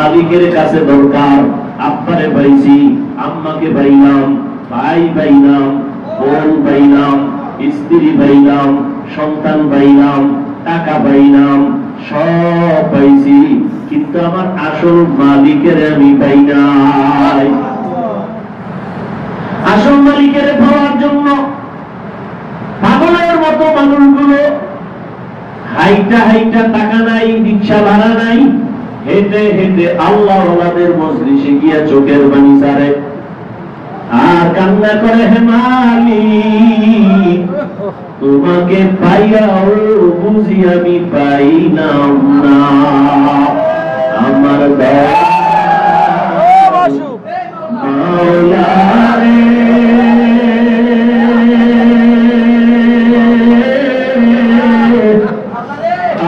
মালিকের কাছে দরকার। আব্বারে পাইছি, আম্মাকে পাইলাম, ভাই পাইলাম, বোন পাইলাম, স্ত্রী পাইলাম, সন্তান পাইলাম, টাকা পাইলাম, সব পাইছি, কিন্তু আমার আসল মালিকের আমি পাই নাই। আসল মালিকের পাওয়ার জন্য পাগলের মতো মানুষগুলো হাইটা হাইটা, টাকা নাই, রিক্সা ভাড়া নাই, হেঁটে হেঁটে আল্লাহ ওয়ালাদের মজলিসে গিয়া চোখের পানি ছাড়ে আর কান্না করে, হে মালিক তোমাকে পাইয়াও বুঝি আমি পাইলাম না, আমার মাওলা রে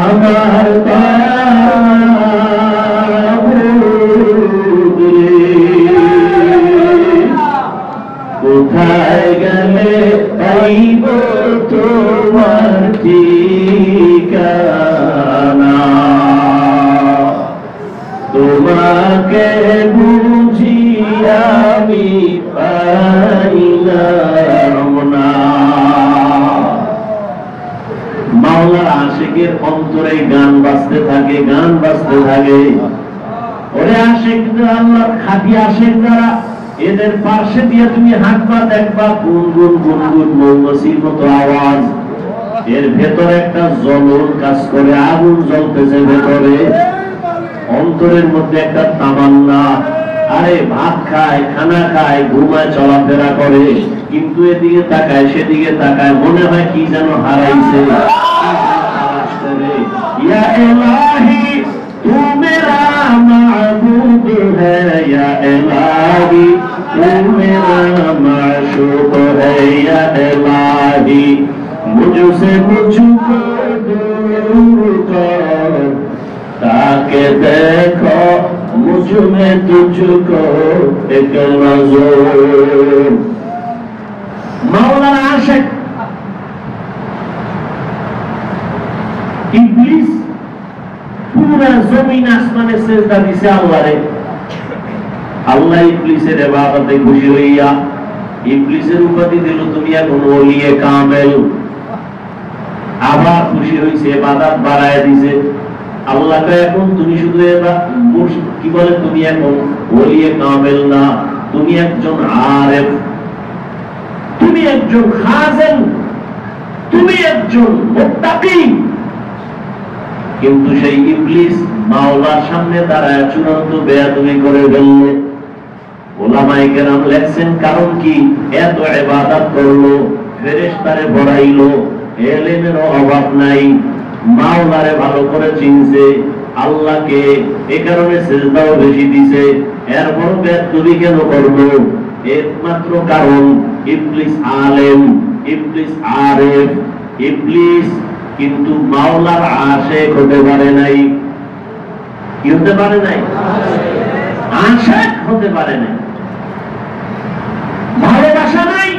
আমার কোথায় গেলে পাইব তোমার ঠিকানা, তোমাকে বুঝি আমি পাইলাম না। মাওলার আশিকের অন্তরে গান বাজতে থাকে, গান বাজতে থাকে। ওরে আশিক, আল্লাহর খাঁটি আশিক যারা, এদের পাশে দিয়ে তুমি হাঁটবা, দেখবা গুনগুন গুনগুন মৌমাছির মতো আওয়াজ, এর ভেতরে একটা জ্বলন কাজ করে, আগুন জ্বলতেছে ভেতরে, অন্তরের মধ্যে একটা তামান্না। আরে ভাত খায়, খানা খায়, ঘুমায়, চলাফেরা করে, কিন্তু এদিকে তাকায় সেদিকে তাকায়, মনে হয় কি যেন হারাইছে। ইয়া ইলাহি তু মেরা মাবুদ হ্যায়, ইয়া ইলাহি তু মেরা মাশূক হ্যায়, ইয়া ইলাহি মুঝসে মুঝকো दूर कर, ताके देखो मुझ में तुझको एक नजर। मौलाना आशिक इब्लिस पूरा जमीन आसमाने सेजदा दिसे আল্লাহরে। আল্লাহ ইবলিসের ইবাদতে খুশি হইয়া ইবলিসের উপাধি দিল তুমি এখন ওলিয়ে কামেল। আবার খুশি হইছে, ইবাদত বাড়ায় দিছে। আল্লাহকে এখন তুমি শুধু কি বলে, তুমি এখন ওলিয়ে কামেল না, তুমি একজন আরেফ, তুমি একজন খাজেন, তুমি একজন মুত্তাকি। কিন্তু সেই ইবলিস মাওলার সামনে দাঁড়ায় চূড়ান্ত বেয়াদবি করে ফেলল। ওলামায়ে কেরাম লেখছেন কারণ কি, এত ইবাদত করলো, ফেরেশতারে বড়াইলো, এলেমের অভাব নাই, মাওলারে ভালো করে চিনছে, আল্লাহকে এ কারণে সিজদাও বেশি দিছে, এরপর বেয়াদবি কেন করলো? একমাত্র কারণ ইবলিস আলেম, ইবলিস আরেফ, ইবলিস কিন্তু মাওলার আশিক হতে পারে নাই। কি হতে পারে নাই? আশিক হতে পারে নাই, ভালোবাসা নাই।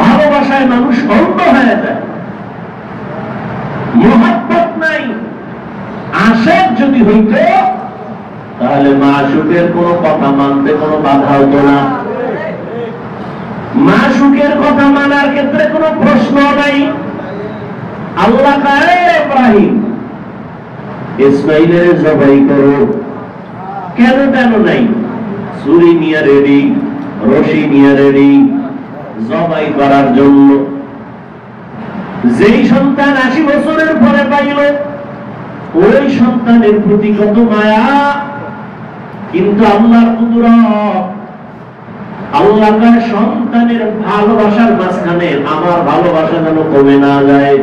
ভালোবাসায় মানুষ অন্ধ হয়ে যায়, মহব্বত নাই। আশিক যদি হইত তাহলে মাশুকের কোনো কথা মানতে কোনো বাধা হতো না, মাশুকের কথা মানার ক্ষেত্রে কোনো প্রশ্ন নাই। আল্লাহ কয়, ইব্রাহিম ইসমাইলের জবাই করো। কেন কেন নাই? ছুরি নিয়ে রেডি, রশি নিয়ে রেডি, জবাই করার জন্য। যেই সন্তান 80 বছরের পরে পাইল, ওই সন্তানের প্রতি কত মায়া। কিন্তু আল্লাহর কুদরত, আল্লাহ তার সন্তানের ভালোবাসার মাঝখানে আমার ভালোবাসা যেন কমে না যায়।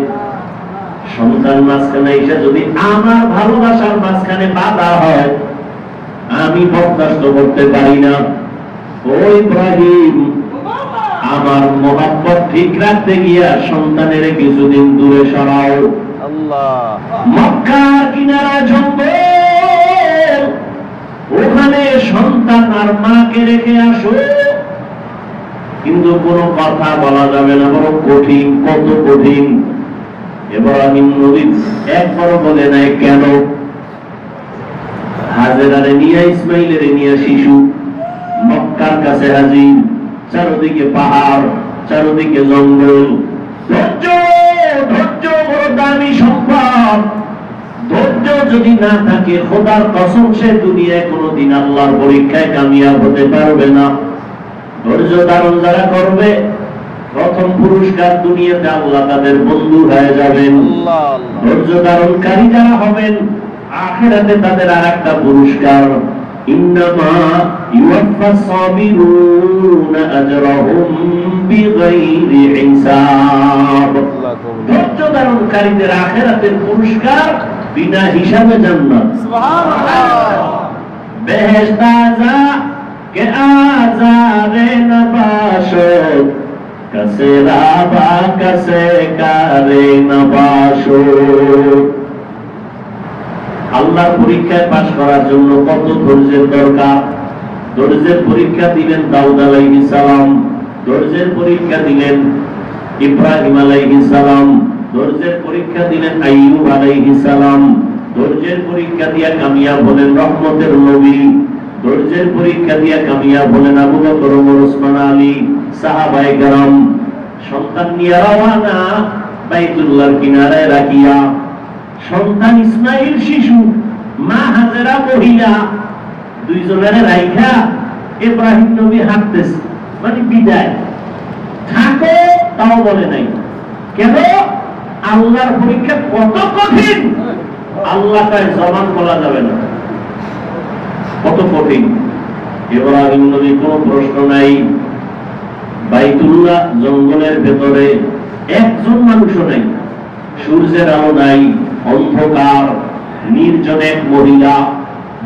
সন্তান মাঝখানে এসে যদি আমার ভালোবাসার মাঝখানে বাধা হয়, আমি বরদাস্ত করতে পারি না। ও ইব্রাহিম, আমার মহব্বত ঠিক রাখতে গিয়া সন্তানের কিছুদিন দূরে সরাও। মক্কার কিনারা জঙ্গল, ওখানে সন্তান আর মাকে রেখে আসো। কিন্তু কোনো কথা বলা যাবে না, বড় কঠিন, কত কঠিন। ইব্রাহিম নবী একবারও বলে নাই কেন। হাজেরারে নিয়ে ইসমাইলের নিয়ে শিশু মক্কার কাছে হাজির, চারদিকে পাহাড়, চারদিকে জঙ্গল। ধৈর্য ধৈর্য বড় দামি সম্পদ। ধৈর্য যদি না থাকে খোদার কসম সে দুনিয়ায় কোনোদিন আল্লাহর পরীক্ষায় কামিয়াব হতে পারবে না। ধৈর্য ধারণ যারা করবে প্রথম পুরস্কার দুনিয়াতে আল্লাহ তাদের বন্ধু হয়ে যাবেন। ধৈর্য ধারণকারী যারা হবেন আখিরাতে তাদের আরেকটা পুরস্কার, ইন্নামা ইউওয়াফাস সাবিরুনা আজরাহুম বিগাইরি হিসাব। ধৈর্য ধারণকারীদের আখিরাতের পুরস্কার বিনা হিসাবে জান্নাত। সুবহানাল্লাহ। বেহেশত আযা কে আযারে নবাশত কাসে রাবা কাসে কারে নবাশত। আল্লাহর পরীক্ষায় পাস করার জন্য কত ধৈর্যের দরকার। ধৈর্যের পরীক্ষা দিলেন দাউদ আলাইহিস সালাম, ধৈর্যের পরীক্ষা দিলেন ইব্রাহিম আলাইহিস সালাম, ধৈর্যের পরীক্ষা দিলেন আইয়ুব আলাইহিস সালাম, ধৈর্যের পরীক্ষা দিয়া কামিয়াব হলেন রহমতের নবী, ধৈর্যের পরীক্ষা দিয়া কামিয়াব হলেন আবু বকর, ওমর, ওসমান, আলী, সাহাবায়ে কেরাম। সন্তান নিয়ে রওনা বাইতুল্লাহর কিনারায় রাখিয়া, সন্তান ইসমাইল শিশু, মা হাজেরা মহিলা, দুইজনের রাইখা ইব্রাহিম নবী হাঁটতেছে, মানে বিদায়। থাকো তাও বলে নাই। কেন? আল্লাহর পরীক্ষা কত কঠিন, আল্লাহ তাই জবান বলা যাবে না, কত কঠিন। ইব্রাহিম নবী কোনো প্রশ্ন নাই। বাইতুল্লাহ জঙ্গলের ভেতরে একজন মানুষও নাই, সূর্যের আলো নাই, অন্ধকার, নির্জন এক মহিলা,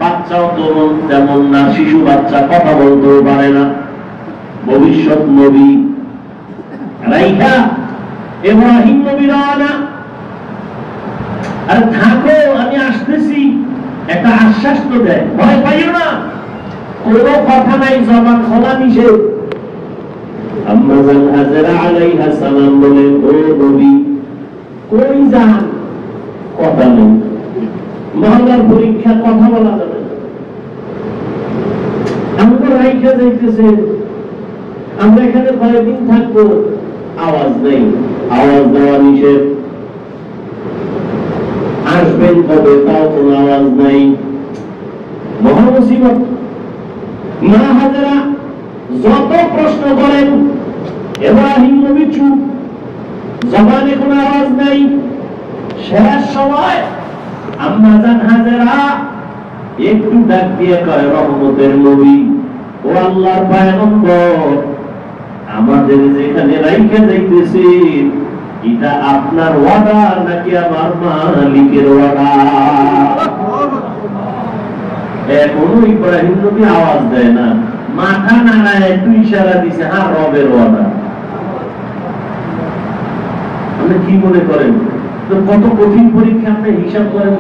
বাচ্চাও তরুণ তেমন না, শিশু বাচ্চা, কথা বলতেও পারে না, ভবিষ্যৎ নবী রাইখা ইব্রাহিম নবী রওনা। আর থাকো আমি আসতেছি, একটা আশ্বাস তো দেয়, ভয় পাইও না, কোনো কথা নাই, জবান খোলা নিষেধ। আম্মা জান হাজেরা আলাইহিস সালাম বলেন, ও নবী কই যান? কথা নেই, মহল্লার পরীক্ষা, কথা বলা যাবে না। আমরা রাইখা যাইতেছে, আমরা এখানে কয়েকদিন থাকবো, আওয়াজ নেই, আওয়াজ দেওয়া নিষেধ। আসবেন কবে তাও কোনো আওয়াজ নাই, মহা মুসিবত। মা হাজেরা যত প্রশ্ন করেন ইব্রাহিম নবী চুপ, জবানে কোনো আওয়াজ নাই। শেষ সময় আম্মা জান হাজেরা একটু ডাক দিয়ে কয়, রহমতের নবী, ও আল্লাহর পয়গম্বর, আমাদের যেখানে রাইখা যাইতেছে এটা আপনার ওয়াদা নাকি আমার মালিকের ওয়াদা? এখনো ইব্রাহিম নবী আওয়াজ দেয় না, মাথা নাড়ায় একটু ইশারা দিছে, হ্যাঁ রবের ওয়াদা। আপনি কি মনে করেন কত কঠিন পরীক্ষা? আপনি হিসাব করেন,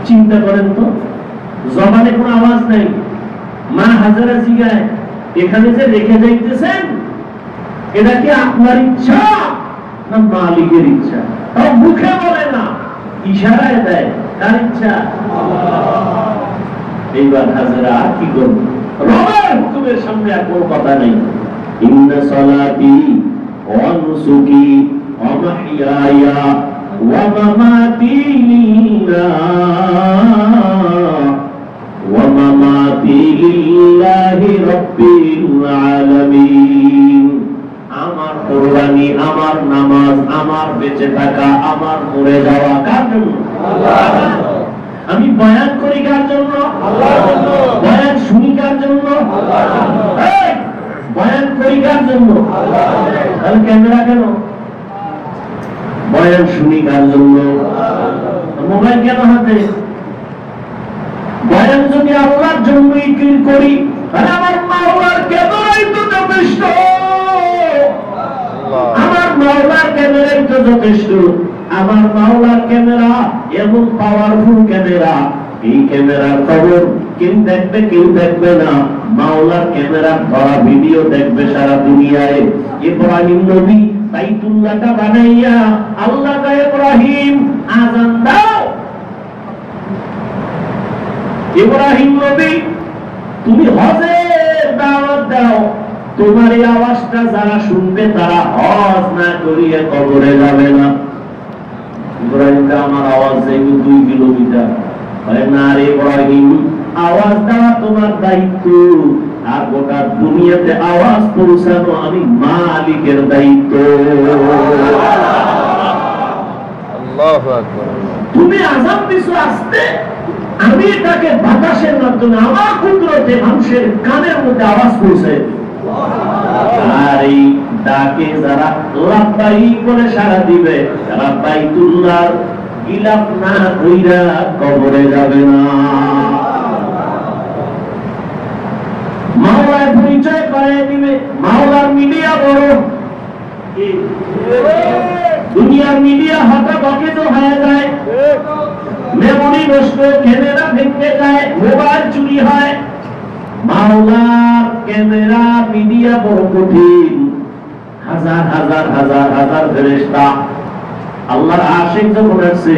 চিন্তা করেন তো। জবানে কোনো আওয়াজ নাই। মা হাজেরা জিগায়, এখানে যে রেখে যাইতেছেন এটা কি আপনার ইচ্ছা না মালিকের ইচ্ছা? তাও মুখে বলে না, ইশারায় দেয়, কার ইচ্ছা? এইবার হাজেরা আর কি করবে? রবের হুকুমের সামনে আর কোনো কথা নেই। ইন্না সালাতি ওয়া নুসুকি ওয়া মাহইয়ায়া ওয়া মামাতি লিল্লাহ ওয়া মামাতি লিল্লাহি রাব্বিল আলামিন। আমার কুরবানি, আমার নামাজ, আমার বেঁচে থাকা, আমার মরে যাওয়া কার জন্য? আল্লাহর জন্য। আমি বয়ান করি কার জন্য? আল্লাহর জন্য। বয়ান শুনি কার জন্য? আল্লাহর জন্য। বয়ান করি কার জন্য? আল্লাহর জন্য। তাহলে ক্যামেরা কেন? বয়ান শুনি কার জন্য? মোবাইল কেন হাতে? বয়ান যদি আল্লাহর জন্যই করি, তাহলে আমার মাওলার ক্যামেরাই তো যথেষ্ট, আমার মাওলার ক্যামেরাই তো যথেষ্ট। আমার মাওলার ক্যামেরা এমন পাওয়ারফুল ক্যামেরা, এই ক্যামেরার খবর কেউ দেখবে কেউ দেখবে না, মাওলার ক্যামেরার ধরা ভিডিও দেখবে সারা দুনিয়ায়। ইব্রাহিম নবী বাইতুল্লাহটা বানাইয়া আল্লাহ ইব্রাহিম আযান দাও, ইব্রাহিম নবী তুমি হজের দাওয়াত দাও, তোমার এই আওয়াজটা যারা শুনবে তারা হজ না করিয়ে কবরে যাবে না। ইব্রাহিম আমার আওয়াজ যাইবে 2 কিলোমিটার, বলে না রে ইব্রাহিম, আওয়াজ দেওয়া তোমার দায়িত্ব, আর গোটা দুনিয়াতে আওয়াজ পৌঁছানো আমি মালিকের দায়িত্ব। আল্লাহু আকবার। তুমি আযান দিছো আসতে, আমি এটাকে বাতাসের মাধ্যমে আমার কুদরতে মানুষের কানের মধ্যে আওয়াজ পৌঁছে দেব। আর এই ডাকে যারা লাব্বাইক বলে সাড়া দিবে, তারা বাইতুল্লাহর গিলাফ না কইরা কবরে যাবে না। মাওলার পরিচয় করে দিবে। মাওলার মিডিয়া বড়, দুনিয়ার মিডিয়া হঠাৎ হয়ে যায়, মেমোরি নষ্ট, ক্যামেরা ভেঙে যায়, মোবাইল চুরি হয়। মাওলার ক্যামেরা মিডিয়া বড় কঠিন। হাজার হাজার হাজার হাজার ফেরেশতা আল্লাহর আশিক যখন আছে,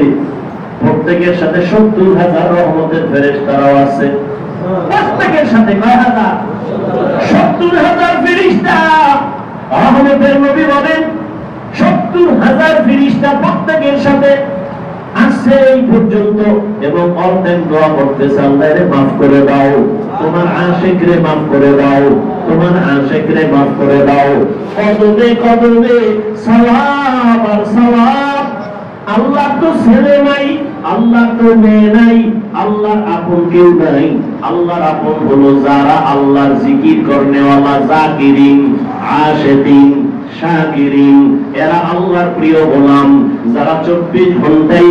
প্রত্যেকের সাথে 70,000 রহমতের ফেরেশতারাও আছে। প্রত্যেকের সাথে কয় হাজার? 70,000 ফেরেশতা। রহমতের নবী বলেন 70,000 ফেরেশতা প্রত্যেকের সাথে আসছে এই পর্যন্ত, এবং অর্ধেক দোয়া করতেছে, আল্লাহরে মাফ করে দাও, তোমার আশিকরে মাফ করে দাও, তোমার আশিকরে মাফ করে দাও। কদমে কদমে সওয়াব আর সওয়াব। আল্লাহ তো ছেলে নাই, আল্লাহ তো মেয়ে নাই, আল্লাহর আপন কেউ নাই। আল্লাহর আপন হলো যারা আল্লাহর জিকির করনেওয়ালা, জাকিরিন, আশিকিন, শাকিরিন, এরা আল্লাহর প্রিয় গোলাম, যারা 24 ঘন্টাই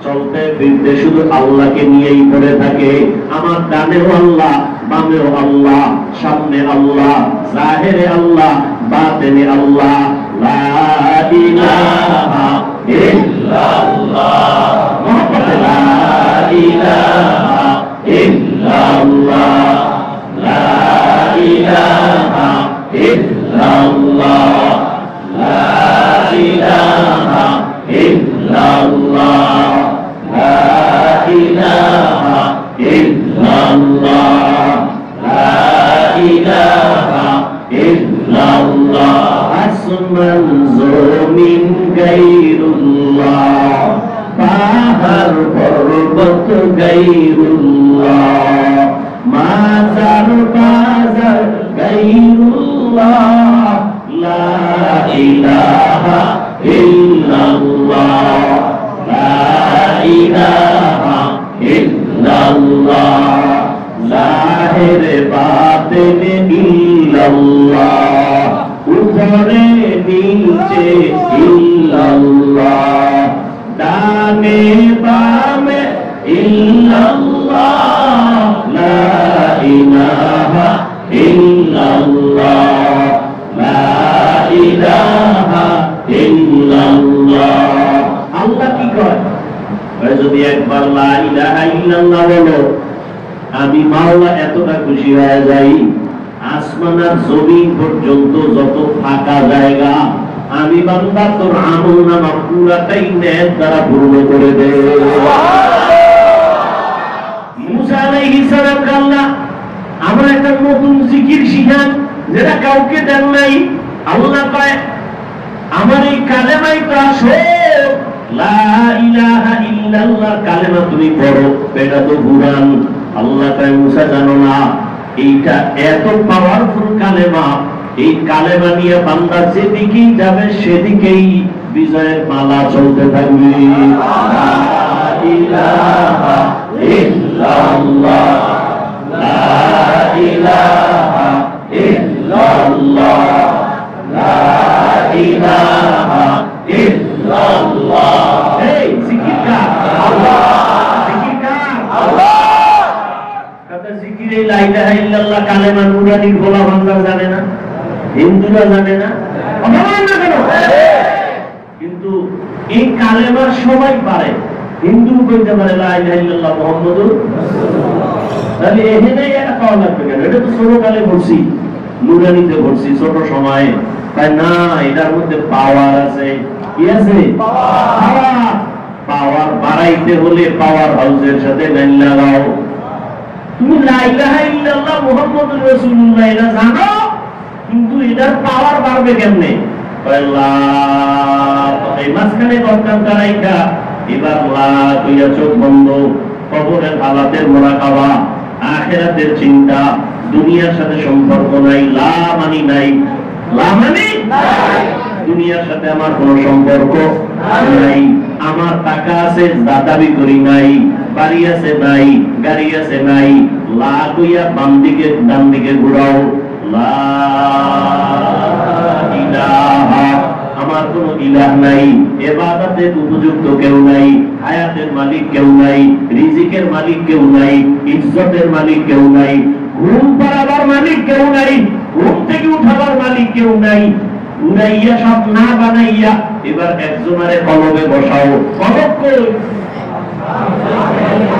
চলতে ফিরতে শুধু আল্লাহকে নিয়েই পড়ে থাকে। আমার ডানেও আল্লাহ, বামেও আল্লাহ, সামনে আল্লাহ, জাহেরে আল্লাহ, বাতেনে আল্লাহ। লা ইলাহা ইল্লাল্লাহ, মুহাম্মদ লা ইলাহা ইল্লাল্লাহ, লা ইলাহা ইল্লাল্লাহ, লা ইলাহা ইল্লাল্লাহ, লা ইলাহা ইল্লাল্লাহ, লা ইলাহা ইল্লাল্লাহ। আসমান জমিন গায়রুল্লাহ, পাহাড় পর্বত গায়রুল্লাহ, মাজার বাজার গায়রুল্লাহ, লা ইলাহা ইল্লাল্লাহ, লা ইলাহা ইল্লাল্লাহ, জাহিরে বাতিনে ইল্লাল্লাহ, উপরে নিচে ইল্লাল্লাহ, ডানে বামে ইল্লাল্লাহ, লা ইলাহা ইল্লাল্লাহ, লা ইলাহা ইল্লাল্লাহ। আল্লাহ কি কয়? যদি একবার লা ইলাহা ইল্লাল্লাহ বলো, আমি মাওলা এতটা খুশি হয়ে যাই, আসমান আর জমিন পর্যন্ত যত ফাঁকা জায়গা, আমি বান্দা তোর আমল নামা পুরাটাই নেক দ্বারা পূর্ণ করে দে। মুসা আলাইহিস সালাম আল্লাহ আমরা একটা নতুন জিকির শিখান, যেটা কাউকে দেন নাই। আল্লাহ কয় আমার এই কালেমাই তো আসো, লা ইলাহা ইল্লাল্লাহ কালেমা তুমি পড়ো, এটা তো কুরআন। আল্লাহ কয় মুসা জানো না, এইটা এত পাওয়ারফুল কালেমা, এই কালেমা নিয়ে বান্দা যেদিকেই যাবে সেদিকেই বিজয়ের মালা চলতে থাকবে। লা ইলাহা ইল্লাল্লাহ, লা ইলাহা ইল্লাল্লাহ, লা ইলাহা ইল্লাল্লাহ। এই জিকির কার? আল্লাহ। জিকির কার? আল্লাহ। কথা জিকিরে লা ইলাহা ইল্লাল্লাহ কালেমা নুরানি গোলা ভাঙা জানে না, হিন্দুরা জানে না, কিন্তু এই কালেমার সবাই পারে। হিন্দু কইতে পারে লা ইলাহা ইল্লাল্লাহ মুহাম্মাদুর রাসূলুল্লাহ, তাহলে এখানে এটা পাওয়া লাগবে কেন? এটা তো ছোট কালে পড়ছি, নুরানিতে পড়ছি ছোট সময়ে, তাই না? এটার মধ্যে পাওয়ার আছে। কি আছে? পাওয়ার। পাওয়ার বাড়াইতে হলে পাওয়ার হাউসের সাথে লাইন লাগাও। তুমি লা ইলাহা ইল্লাল্লাহ মুহাম্মাদুর রাসূলুল্লাহ এটা জানো, কিন্তু এটার পাওয়ার বাড়বে কেমনে? এই মাঝখানে দরকার দাঁড়াইটা এবার লা কইয়া চোখ বন্ধ, কবরের হালাতের মোরাকাবা, আখিরাতের চিন্তা, দুনিয়ার সাথে সম্পর্ক নাই, লা মানি নাই, লা মানি নাই, দুনিয়ার সাথে আমার কোনো সম্পর্ক নাই, আমার টাকা আছে দাবি করি নাই, বাড়ি আছে নাই, গাড়ি আছে নাই, লা কইয়া বাম দিকে ডান দিকে ঘুরাও, লা ইলাহা, আমার কোন ইলাহ নাই, ইবাদতের উপযুক্ত কেউ নাই, হায়াতের মালিক কেউ নাই, রিজিকের মালিক কেউ নাই, ইজ্জতের মালিক কেউ নাই, ঘুম পাড়াবার মালিক কেউ নাই, ঘুম থেকে উঠাবার মালিক কেউ নাই, উড়াইয়া সব না বানাইয়া এবার একজনের কলবে বসাও। কলব কই?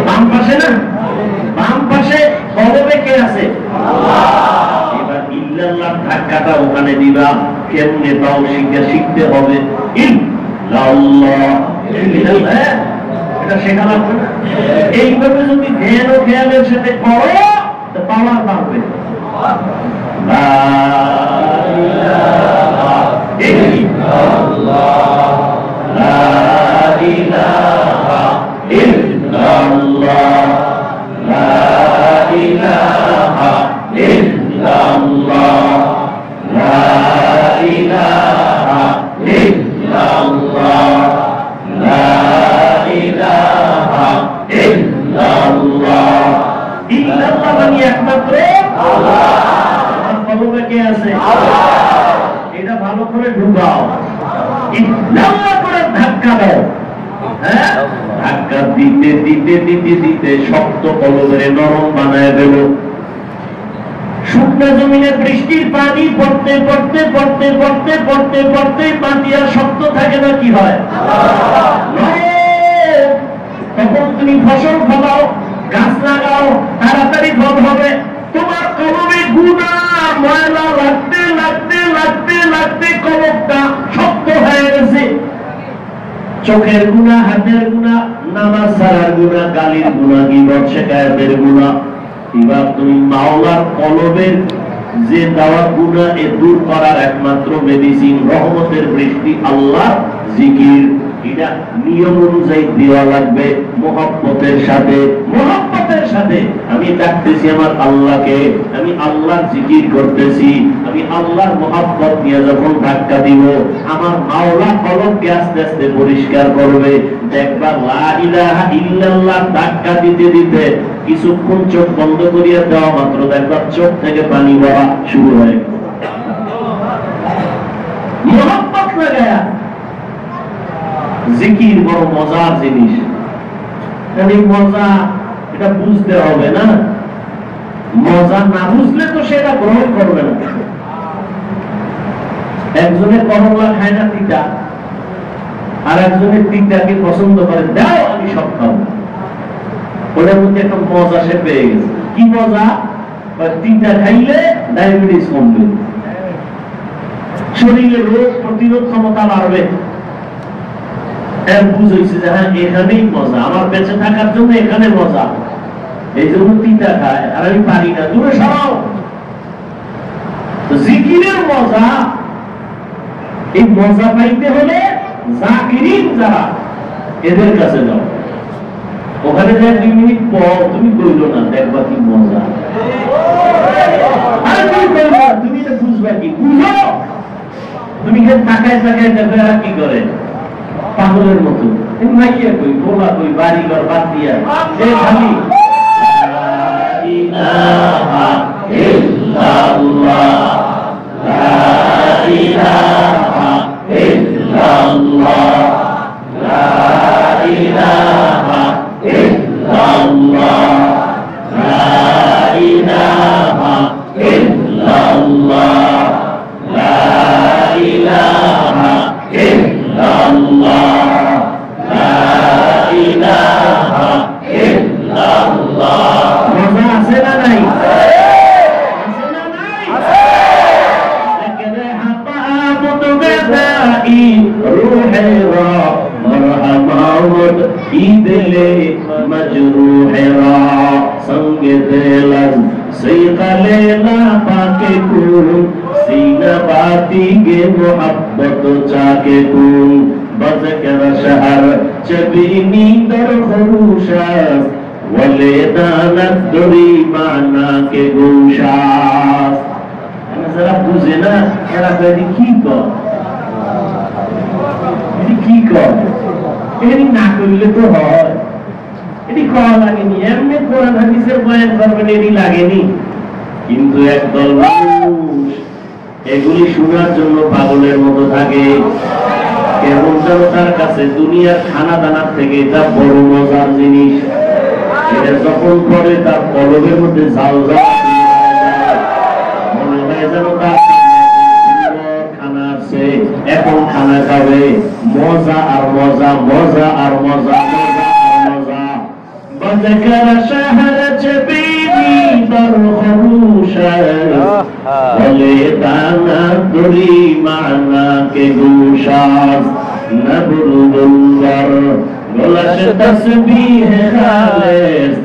বাম পাশে না? বাম পাশে কলবে কে আছে? এবার ইল্লাল্লাহ ধাক্কাটা ওখানে দিবা। কেমনে তাও শিখতে হবে। ইল্লাল্লাহ, এটা শেখা লাগবে না? এইভাবে যদি ধ্যান ও খেয়ালের সাথে করো তো পাওয়ার বাড়বে। লা ইলাহা ইল্লাল্লাহ, লা ইলাহা ইল্লাল্লাহ, লা ইলাহা ইল্লাল্লাহ, লা ইলাহা ইল্লাল্লাহ, লা ইলাহা ইল্লাল্লাহ। ইল্লাল্লাহ মানে একমাত্র আল্লাহ। আর কলবে কে আছে? আল্লাহ। এটা ভালো করে ঢুকাও, ইল্লাল্লাহ করে ধাক্কা দাও। হ্যাঁ, ধাক্কা দিতে দিতে দিতে দিতে শক্ত কলবে নরম বানায় দেব। শুকনো জমিনে বৃষ্টির পানি পড়তে পড়তে পড়তে পড়তে পড়তে পড়তে মাটি আর শক্ত থাকে না, কি হয়? তখন তুমি ফসল ফলাও, গাছ লাগাও, তাড়াতাড়ি ফল হবে। তোমার কলমে গুনাহ ময়লা লাগতে লাগতে লাগতে লাগতে কলমটা শক্ত হয়ে গেছে। চোখের গুনাহ, হাতের গুনাহ, নামাজ ছাড়ার গুনাহ, গালির গুনাহ, গীবত শিকায়াতের গুনাহ। এবার তুমি মাওলার কলবের যে দেওয়া গুনাহ এ দূর করার একমাত্র মেডিসিন রহমতের বৃষ্টি, আল্লাহ জিকির। এটা নিয়ম অনুযায়ী দেওয়া লাগবে, মুহাব্বতের সাথে। মুহাব্বতের সাথে আমি ডাকতেছি আমার আল্লাহকে, আমি আল্লাহর জিকির করতেছি, আমি আল্লাহর মুহাব্বত নিয়ে যখন ধাক্কা দিব, আমার মাওলা কলবকে আস্তে আস্তে পরিষ্কার করবে। দেখবা লা ইলাহা ইল্লাল্লাহ ধাক্কা দিতে দিতে কিছুক্ষণ চোখ বন্ধ করিয়া দেওয়া মাত্র দেখবা চোখ থেকে পানি বহা শুরু হয়ে গেল। মুহাব্বত লাগায়া জিকির বড় মজার জিনিস। মজা এটা বুঝতে হবে না, মজা না বুঝলে তো সেটা গ্রহণ করবে না। একজনে করলা খায় না তিতা, আর একজনে তিতাকে পছন্দ করে, দাও আমি সব খাবো। ওটার মধ্যে একটা মজা সে পেয়ে গেছে। কি মজা? তিতা খাইলে ডায়াবেটিস কমবে, শরীরে রোগ প্রতিরোধ ক্ষমতা বাড়বে। বুঝেছে যে হ্যাঁ এখানেই মজা, আমার বেঁচে থাকার জন্য এখানে মজা, এই জন্য তিতা খায়। আর আমি পারি না, দূরে সরাও। জিকিরের মজা, এই মজা পাইতে হলে জাকিরিন যারা এদের কাছে যাও। ওখানে যায় 2 মিনিট পর তুমি কইলো না, দেখবা কি মজা। আরে তুমি কইবা, তুমি এটা বুঝবা কি? বুঝো তুমি তাকায় তাকায় দেখবে আর কি করে পাগলের মতো। মাইয়া কই, গোলা কই, বাড়ি ঘর বাদ দিয়া যে খালি লা ইলাহা ইল্লাল্লাহ, লা ইলাহা ইল্লাল্লাহ, লা ইলাহা ইল্লাল্লাহ, লা ইলাহা ইল্লাল্লাহ, লা ইলাহা ইল্লাল্লাহ, লা ইলাহা ইল্লাল্লাহ। মজা আছে না নাই? रंगे दिलस सीका लेला पाके कुन सीना बाती गे मोहब्बत चाके कुन बज़कर शहर चबीनी दर खरूशास वले दानत दुरी माना के गुशास जरा बुझे ना এরা কই কি কর এটি কি কর এটি না করলে তো হয় এটি করা লাগেনি এমনি কোরআন হাদিসের বয়ান করবেন এটি লাগেনি কিন্তু একদল মানুষ এগুলি শোনার জন্য পাগলের মতো থাকে কেমন যেন তার কাছে দুনিয়ার খানা দানার থেকে এটা বড় মজার জিনিস এটা যখন পরে তার কলবের মধ্যে ঝাল ঝাল মনে হয় যেন তার খানা আছে এখন খানা খাবে মজা আর মজা মজা আর মজা وذكر شهر جبيني در خروشا ولدانا دری معنا کے گوشاس نبرد الور گلش تسبیح خالص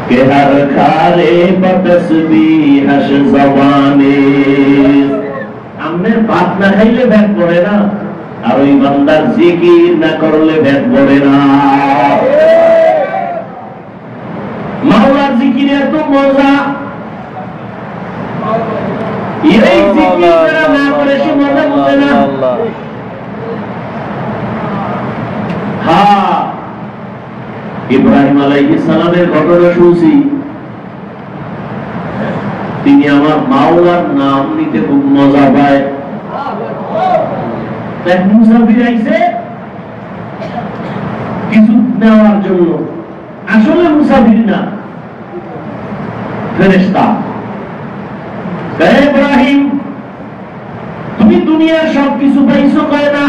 کہ ہر کھالے بتسبیحش زبانے हमने बात ना खाइले भेद पड़े ना আর ওই বান্দার জিকির না করলে ভেদ পড়ে না মাওলার জিকির এত মজা এই জিকির যারা না করে সে মজা বুঝে না হ্যাঁ ইব্রাহিম আলাইহিস সালামের ঘটনা শুনছি তিনি আমার মাওলার নাম নিতে খুব মজা পায় মুসাফির আইছে কিছু নেওয়ার জন্য আসলে মুসাফির না ফেরেশতা ইব্রাহিম তুমি দুনিয়ার সব কিছু পাইছো কয় না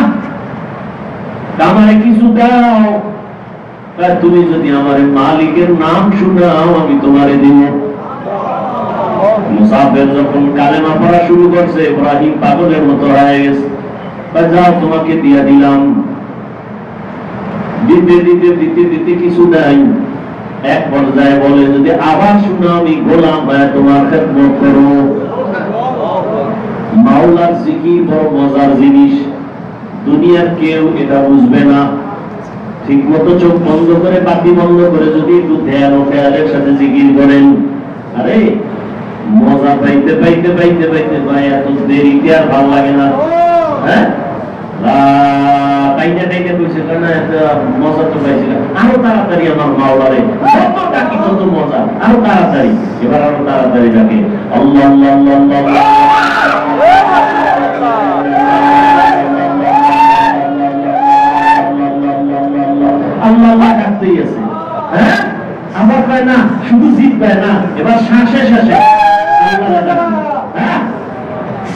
আমারে কিছু দাও তুমি যদি আমার মালিকের নাম শোনাও আমি তোমারে দিব মুসাফির যখন কালেমা পড়া শুরু করছে ইব্রাহিম পাগলের মতো হয়ে গেছে যাও তোমাকে দিয়া দিলাম দিতে দিতে দিতে দিতে কিছু নাই এক পর্যায়ে বলে যদি আবার শুনো আমি গোলাম হয়ে তোমার খেদমত করব মাওলার জিকির বড় মজার জিনিস দুনিয়ার কেউ এটা বুঝবে না ঠিক মতো চোখ বন্ধ করে বাতি বন্ধ করে যদি একটু ধ্যান ও খেয়ালের সাথে জিকির করেন আরে মজা পাইতে পাইতে পাইতে পাইতে ভাই এত দেরিতে আর ভালো লাগে না হ্যাঁ পাইতে পাইতে কইছে না মজা তো পাইছিলাম আরো তাড়াতাড়ি আমার মাওলারে যত ডাকি তত মজা আরো তাড়াতাড়ি এবার আরো তাড়াতাড়ি ডাকে আল্লাহ আল্লাহ আল্লাহ আল্লাহ আল্লাহ ডাকতেই আছে হ্যাঁ আবার কয় না শুধু জিতবে না এবার শ্বাসে শ্বাসে আল্লাহ ডাকে হ্যাঁ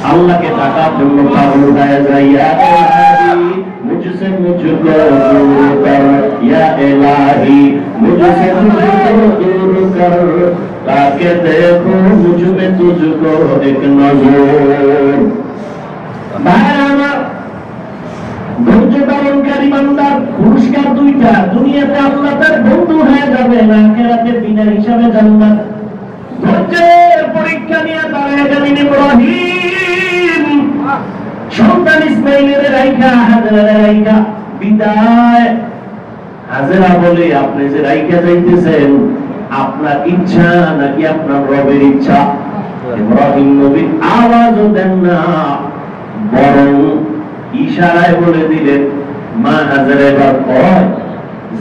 अल्लाह के ताका जन्म पागल उठाया जाए या इलाही मुझसे मुझको दूर कर या इलाही मुझसे मुझको दूर कर ताकि देखो मुझ में तुझको एक नजर भाई আমার ধৈর্য ধারণকারী বান্দার পুরস্কার দুইটা দুনিয়াতে আল্লাহ তার বন্ধু হয়ে যাবে না আখিরাতে বিনা হিসাবে জান্নাত ধৈর্যের পরীক্ষা নিয়ে দাঁড়ায় যাবেন ইব্রাহিম সন্তান ইসমাইলের রাইখা হাজেরার রাইখা বিদায় হাজেরা বলে আপনি যে রাইখা যাইতেছেন আপনার ইচ্ছা নাকি আপনার রবের ইচ্ছা ইব্রাহিম নবী আওয়াজও দেন না বরং ইশারায় বলে দিলেন মা হাজেরা এবার কয়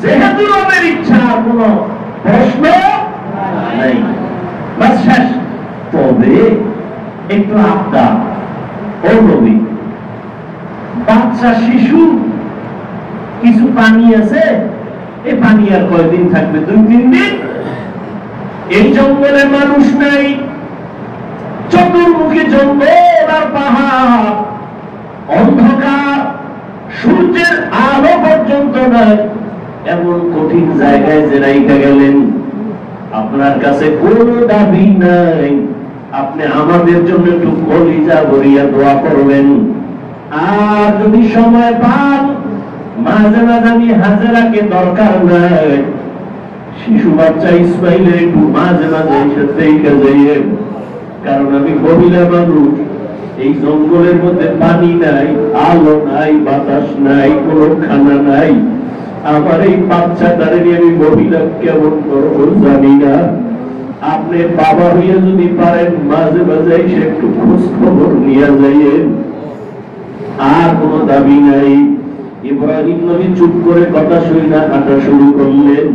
যেহেতু রবের ইচ্ছা কোনো প্রশ্ন নাই বাস শেষ তবে একটু আবদার ও নবী বাচ্চা শিশু কিছু পানি আছে এই পানি আর কয়দিন থাকবে 2-3 দিন এই জঙ্গলে মানুষ নাই চতুর্মুখী জঙ্গল আর পাহাড় অন্ধকার সূর্যের আলো পর্যন্ত নাই এমন কঠিন জায়গায় যে রাইখা গেলেন আপনার কাছে কোনো দাবি নাই আপনি আমাদের জন্য একটু কলিজা ভরিয়া দোয়া করবেন আর যদি সময় পান মাঝে মাঝে আমি হাজেরাকে দরকার নাই শিশু বাচ্চা ইসমাইলের একটু মাঝে মাঝে এসে দেখে যাইয়ে, কারণ আমি মহিলা মানুষ, এই জঙ্গলের মধ্যে পানি নাই, আলো নাই, বাতাস নাই, কোনো খানা নাই, আমার এই বাচ্চাটারে নিয়ে আমি মহিলা কেমন করবো জানি না। আপনি বাবা হইয়া যদি পারেন মাঝে মাঝে এসে একটু খোঁজ খবর নিয়ে যাইয়েন, আর কোনো দাবি নাই। ইব্রাহিম নবী চুপ করে কথা শুই না হাঁটা শুরু করলেন।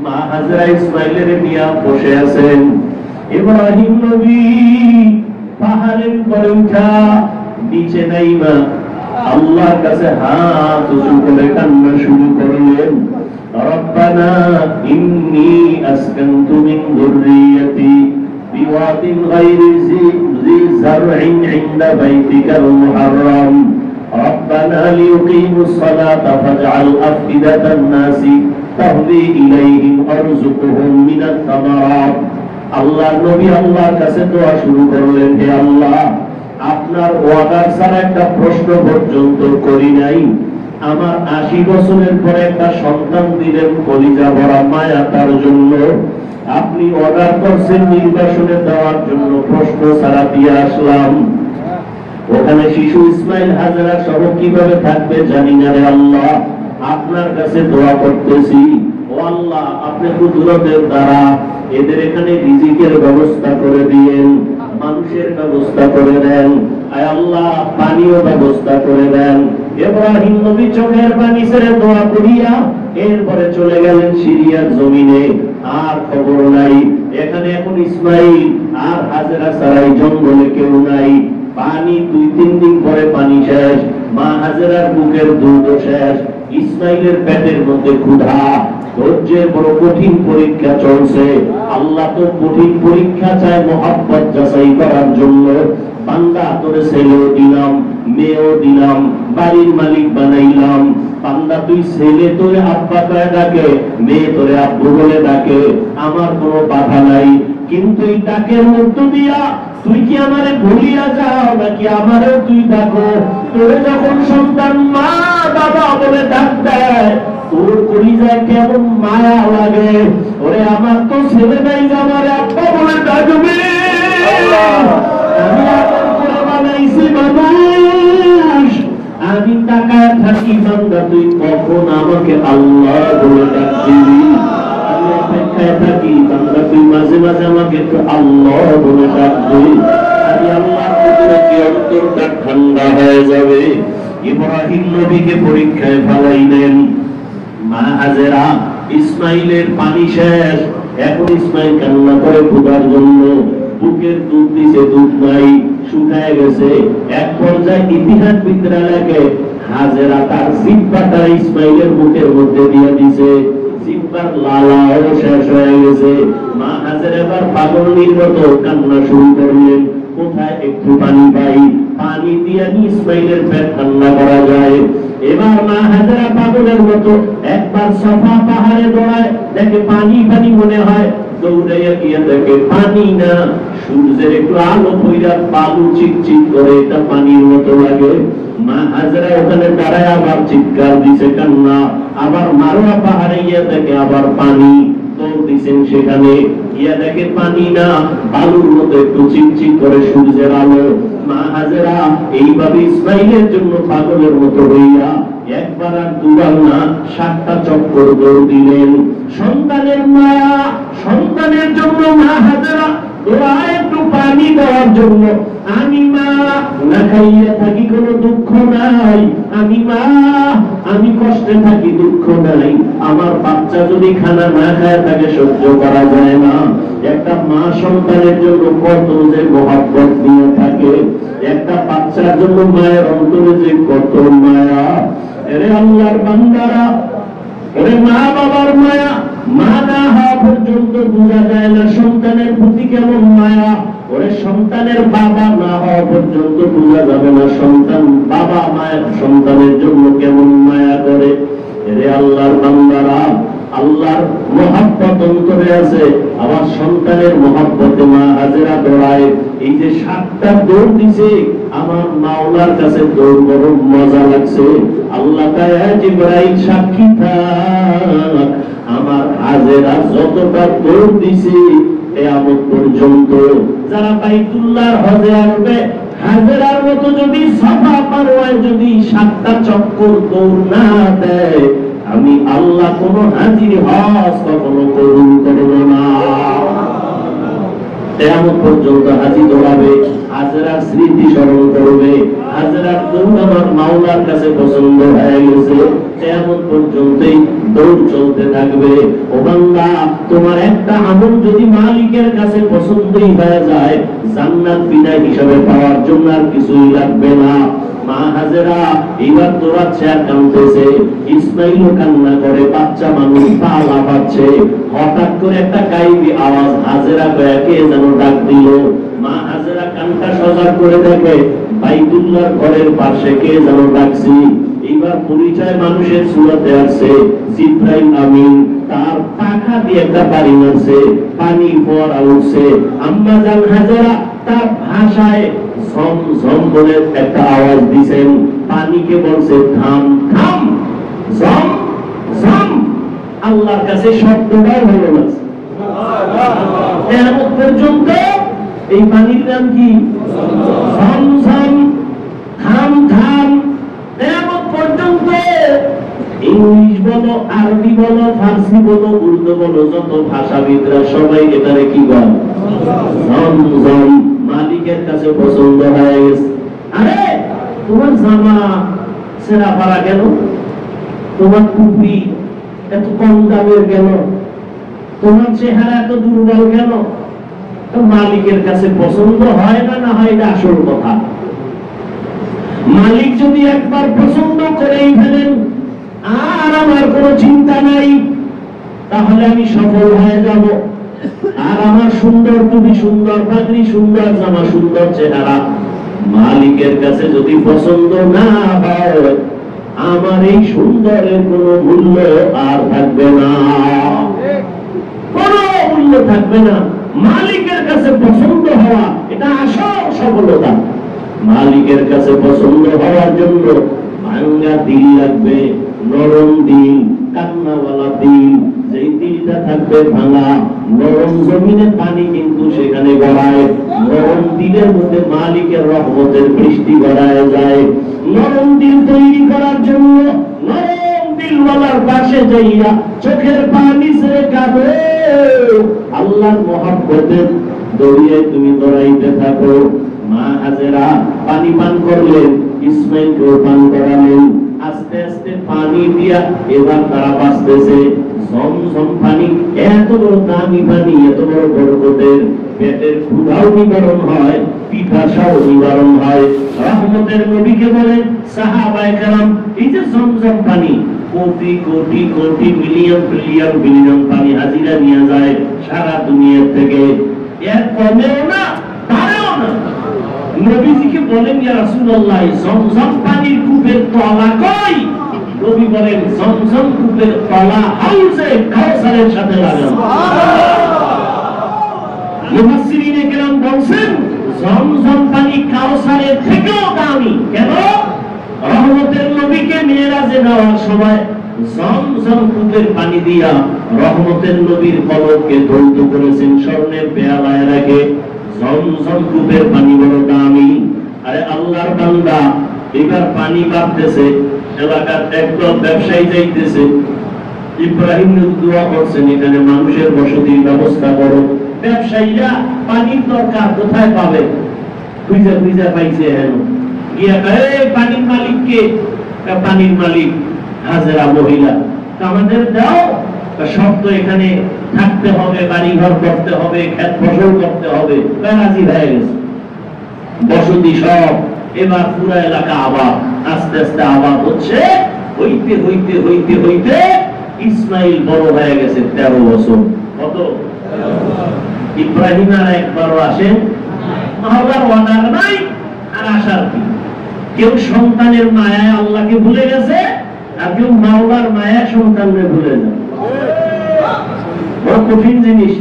মা হাজরা ইসমাইলের নিয়ে বসে আছেন। ইব্রাহিম নবী পাহাড়ের উপরে উঠা, নিচে নাই মা, আল্লাহর কাছে হাত উঁচু করে কান্না শুরু করলেন। রব্বানা ইন্নী আসকানতু মিন যুররিয়্যাতি বিওয়াদিন গায়রি জি যার'ইন ইনদা বাইতিকাল মুহাররাম রব্বানা লিয়ুকিমুস সালাতা ফাজআল আফইদাতান নাসি তাহদি ইলাইহিম ওয়ারযুকহুম মিনাত তামারাত। আল্লাহর নবী আল্লাহর কাছে দোয়া শুরু করলেন, হে আল্লাহ, আপনার ওয়াদার ছাড়া একটা প্রশ্ন পর্যন্ত করি নাই। আমার 80 বছরের পরে একটা সন্তান দিলেন, কলিজা ভরা মায়া তার জন্য। আপনি অর্ডার করছেন নির্বাসনে দেওয়ার জন্য, প্রশ্ন ছাড়া দিয়ে আসলাম। ওখানে শিশু ইসমাইল হাজেরা সহ কিভাবে থাকবে জানি না রে আল্লাহ, আপনার কাছে দোয়া করতেছি। ও আল্লাহ, আপনি কুদরতের দ্বারা এদের এখানে রিজিকের ব্যবস্থা করে দিয়েন, মানুষের ব্যবস্থা করে দেন, আয় আল্লাহ পানিও ব্যবস্থা করে দেন। ইব্রাহিম নবী চোখের পানি ছেড়ে দোয়া করিয়া এরপরে চলে গেলেন সিরিয়ার জমিনে। আর খবর নাই, এখানে এখন ইসমাইল আর হাজেরা ছাড়াই জঙ্গলে কেউ নাই। পানি 2-3 দিন পরে পানি শেষ, মা হাজেরার বুকের দুধ শেষ, ইসমাইলের পেটের মধ্যে ক্ষুধা। ধৈর্যের বড় কঠিন পরীক্ষা চলছে। আল্লাহ তো কঠিন পরীক্ষা চায় মহব্বত যাচাই করার জন্য। বান্দা তোরে ছেলেও দিলাম, মেয়েও দিলাম, বাড়ির মালিক বানাইলাম। বান্দা তুই ছেলে তোরে আব্বা কয়ে ডাকে, মেয়ে তোরে আব্বু বলে ডাকে, আমার কোনো বাধা নাই। কিন্তু এই ডাকের মধ্য দিয়া তুই কি আমারে ভুলিয়া যাও নাকি আমারেও তুই ডাকো? তোরে যখন সন্তান মা বাবা বলে ডাক দেয়, তোর কলিজায় কেমন মায়া লাগে। ওরে আমার তো ছেলে নাই যে আমারে আব্বা বলে ডাকবে। আমি আমার করে বানাইছি মানুষ, আমি তাকায় থাকি বান্দা তুই কখন আমাকে আল্লাহ বলে ডাকবি। আমি অপেক্ষায় থাকি বান্দা তুই মাঝে মাঝে আমাকে একটু আল্লাহ বলে ডাকবি। আমি আল্লাহর কুদরতে অন্তরটা ঠান্ডা হয়ে যাবে। ইব্রাহিম নবীকে পরীক্ষায় ফেলাইলেন। মা হাজেরা ইসমাইলের পানি শেষ, এখন ইসমাইল কান্না করে ক্ষুধার জন্য। বুকের দুধ দিছে, দুধ নাই, শুকায় গেছে। এক পর্যায়ে ইতিহাসবিদরা লেখে হাজেরা তার জিহ্বাটা ইসমাইলের বুকের মধ্যে দিয়ে দিছে, জিহ্বার লালাও শেষ হয়ে গেছে। মা হাজেরা এবার পাগলের মতো কান্না শুরু করলেন, কোথায় একটু পানি পাই, পানি দিয়ে ইসমাইলের পেট ঠান্ডা করা যায়। এবার মা হাজেরা পাগলের মতো একবার সাফা পাহাড়ে দৌড়ায়, দেখে পানি পানি মনে হয়, দৌড়াইয়া গিয়ে দেখে পানি না, সূর্যের একটু আলো পইরা বালু চিকচিক করে, এটা পানির মতো লাগে। মা হাজেরা ওখানে দাঁড়ায় আবার চিৎকার দিছে, কান্না। আবার মারোয়া পাহাড়ে গিয়ে দেখে আবার পানি, দৌড় দিছেন সেখানে, ইয়া দেখে পানি না, বালুর মতো একটু চিকচিক করে সূর্যের আলো। মা হাজেরা এইভাবে ইসমাইলের জন্য পাগলের মতো হইয়া একবার আর দুবার না 7টা চক্কর দৌড় দিলেন। সন্তানের মায়া, সন্তানের জন্য মা হাজেরা দৌড়ায় একটু পানি দেওয়ার জন্য। আমি মা না খাইয়া থাকি, কোনো দুঃখ নাই। আমি মা, আমি কষ্টে থাকি, দুঃখ নাই। আমার বাচ্চা যদি খানা না খায় তাকে সহ্য করা যায় না। একটা মা সন্তানের জন্য কত যে মহব্বত দিয়ে থাকে, একটা বাচ্চার জন্য মায়ের অন্তরে যে কত মায়া। এরে আল্লাহর বান্দারা, ওরে মা বাবার মায়া মা না হওয়া পর্যন্ত বোঝা যায় না সন্তানের প্রতি কেমন মায়া। ওরে সন্তানের বাবা না হওয়া পর্যন্ত বোঝা যাবে না সন্তান বাবা মায়ের সন্তানের জন্য কেমন মায়া করে। এরে আল্লাহর বান্দারা, আল্লাহর মহব্বত অন্তরে আছে, আবার সন্তানের মহব্বতে মা হাজেরা দৌড়ায়। এই যে 7টা দৌড় দিছে, আমার মাওলার কাছে দৌড় বড় মজা লাগছে। আল্লাহ তাআলা জিবরাইল সাক্ষী থাক, আমার হাজেরা যতটা দৌড় দিছে কিয়ামত পর্যন্ত যারা বাইতুল্লাহর হজে আসবে, হাজেরার মতো যদি সাফা মারওয়ায় যদি 7টা চক্কর দৌড় না দেয়, আমি আল্লাহ কোন হাজির হজ কখনো কবুল করব না। কিয়ামত পর্যন্ত হাজি দৌড়াবে, হাজেরার স্মৃতি স্মরণ করবে, হাজেরার দৌড় আমার মাওলার কাছে পছন্দ হয়ে গেছে, কিয়ামত পর্যন্তই দৌড় চলতে থাকবে। ও বান্দা, তোমার একটা আমল যদি মালিকের কাছে পছন্দই হয়ে যায়, জান্নাত বিদায় হিসাবে পাওয়ার জন্য আর কিছুই লাগবে না। মা হাজেরা এবার দৌড়াচ্ছে আর কাঁদতেছে, ইসমাইলও কান্না করে, বাচ্চা মানুষ পা লাফাচ্ছে। হঠাৎ করে একটা গায়েবী আওয়াজ হাজেরা কয়েকে যেন ডাক দিল। মা হাজেরা কানটা সজাগ করে দেখে বাইতুল্লাহর ঘরের পাশে কে যেন ডাকছি। এইবার পরিচয় মানুষের সুরতে আসছে, জিব্রাইল আমিন। তার পাখা দিয়ে একটা বাড়ি মারছে, পানি ফোয়ারা উঠছে। আম্মা জান হাজেরা তার ভাষায় ঝম ঝম বলে একটা আওয়াজ দিছেন, পানিকে বলছে থাম থাম, ঝম ঝম। আল্লাহর কাছে শব্দটাও হলো না। কিয়ামত পর্যন্ত এই পানির নাম কি? ঝম ঝম, থাম থাম। কিয়ামত পর্যন্ত ইংলিশ বলো, আরবি বলো, ফার্সি বলো, উর্দু বলো, যত ভাষাবিদরা সবাই এটারে কি বলে? ঝম ঝম। মালিকের কাছে পছন্দ হয়ে গেছে। আরে তোমার জামা ছেঁড়া পাড়া কেন? তোমার টুপি এত কম দামের কেন? তোমার চেহারা এত দুর্বল কেন? তো মালিকের কাছে পছন্দ হয় না, না হয় এটা আসল কথা। মালিক যদি একবার পছন্দ করেই ফেলেন, আর আমার কোনো চিন্তা নাই, তাহলে আমি সফল হয়ে যাব। আর আমার সুন্দর টুপি, সুন্দর পাগড়ি, সুন্দর জামা, সুন্দর চেহারা মালিকের কাছে যদি পছন্দ না হয়, আমার এই সুন্দরের কোনো মূল্য আর থাকবে না, কোনো মূল্য থাকবে না। মালিকের কাছে পছন্দ হওয়া এটা আসল সফলতা। মালিকের কাছে পছন্দ হওয়ার জন্য ভাঙ্গা দিল লাগবে, নরম দিল, কান্নাওয়ালা দিল। যেই দিলটা থাকবে ভাঙা, নরম জমিনে পানি কিন্তু সেখানে গড়ায়। নরম দিলের মধ্যে মালিকের রহমতের বৃষ্টি গড়ায় যায়। নরম দিল তৈরি করার জন্য নরম দিলওয়ালার পাশে যাইয়া চোখের পানি ছেড়ে কাঁদে, আল্লাহর মহব্বতের দরিয়ায় তুমি দৌড়াইতে থাকো। মা হাজেরা পানি পান করলেন, ইসমাইলকেও পান করালেন। আস্তে আস্তে পানি দিয়া এবার তারা বাঁচতেছে। ঝমঝম পানি, এত বড় দামি পানি, এত বড় বরকতের। পেটের ক্ষুধাও নিবারণ হয়, পিপাসাও নিবারণ হয়। রহমতের নবীকে বলেন সাহাবায়ে কেরাম, এই যে ঝমঝম পানি, crore crore crore million trillion billion পানি হাজিরা নিয়ে যায় সারা দুনিয়া থেকে, এর কমেও না বাড়েও না। নবীজিকে বলেন ইয়া রাসূলুল্লাহ, ঝমঝম পানির কূপের তলা কই? নবী বলেন ঝমঝম কূপের তলা হাউজে কাউসারের সাথে লাগানো। মুফাসসিরিনে কেরাম বলেন ঝমঝম পানি কাউসারের থেকেও দামি। কেন? রহমতের নবীকে মিরাজে নেওয়ার সময় ঝমঝম কূপের পানি দিয়া রহমতের নবীর কলবকে ধৌত করেছেন, স্বর্ণের পেয়ালায় রেখে। ঝমঝম কূপের পানি বড় দামি। আরে আল্লাহর বান্দা, এবার পানি বাড়তেছে, এলাকার একদল ব্যবসায়ী যাইতেছে, ইব্রাহিম দোয়া করছেন এখানে মানুষের বসতির ব্যবস্থা করো। ব্যবসায়ীরা পানির দরকার কোথায় পাবে? খুঁজে খুঁজে পাইছে, হেন গিয়া পানির মালিককে। পানির মালিক হাজেরা মহিলা, আমাদের দাও। সব তো এখানে থাকতে হবে, বাড়ি ঘর করতে হবে, ক্ষেত ফসল করতে হবে। রাজি হয়ে গেছে, বসতি সব। এবার পুরো এলাকা আবাদ, আস্তে আস্তে আবাদ হচ্ছে। হইতে হইতে হইতে হইতে ইসমাইল বড় হয়ে গেছে 13 বছর। কত? ইব্রাহিম আর একবারও আসেন, আল্লাহর ওয়াদার নাই আর আসার কি? কেউ সন্তানের মায়ায় আল্লাহকে ভুলে গেছে, আর কেউ মাওলার মায়ায় সন্তানকে ভুলে যায়। বড় কঠিন জিনিস।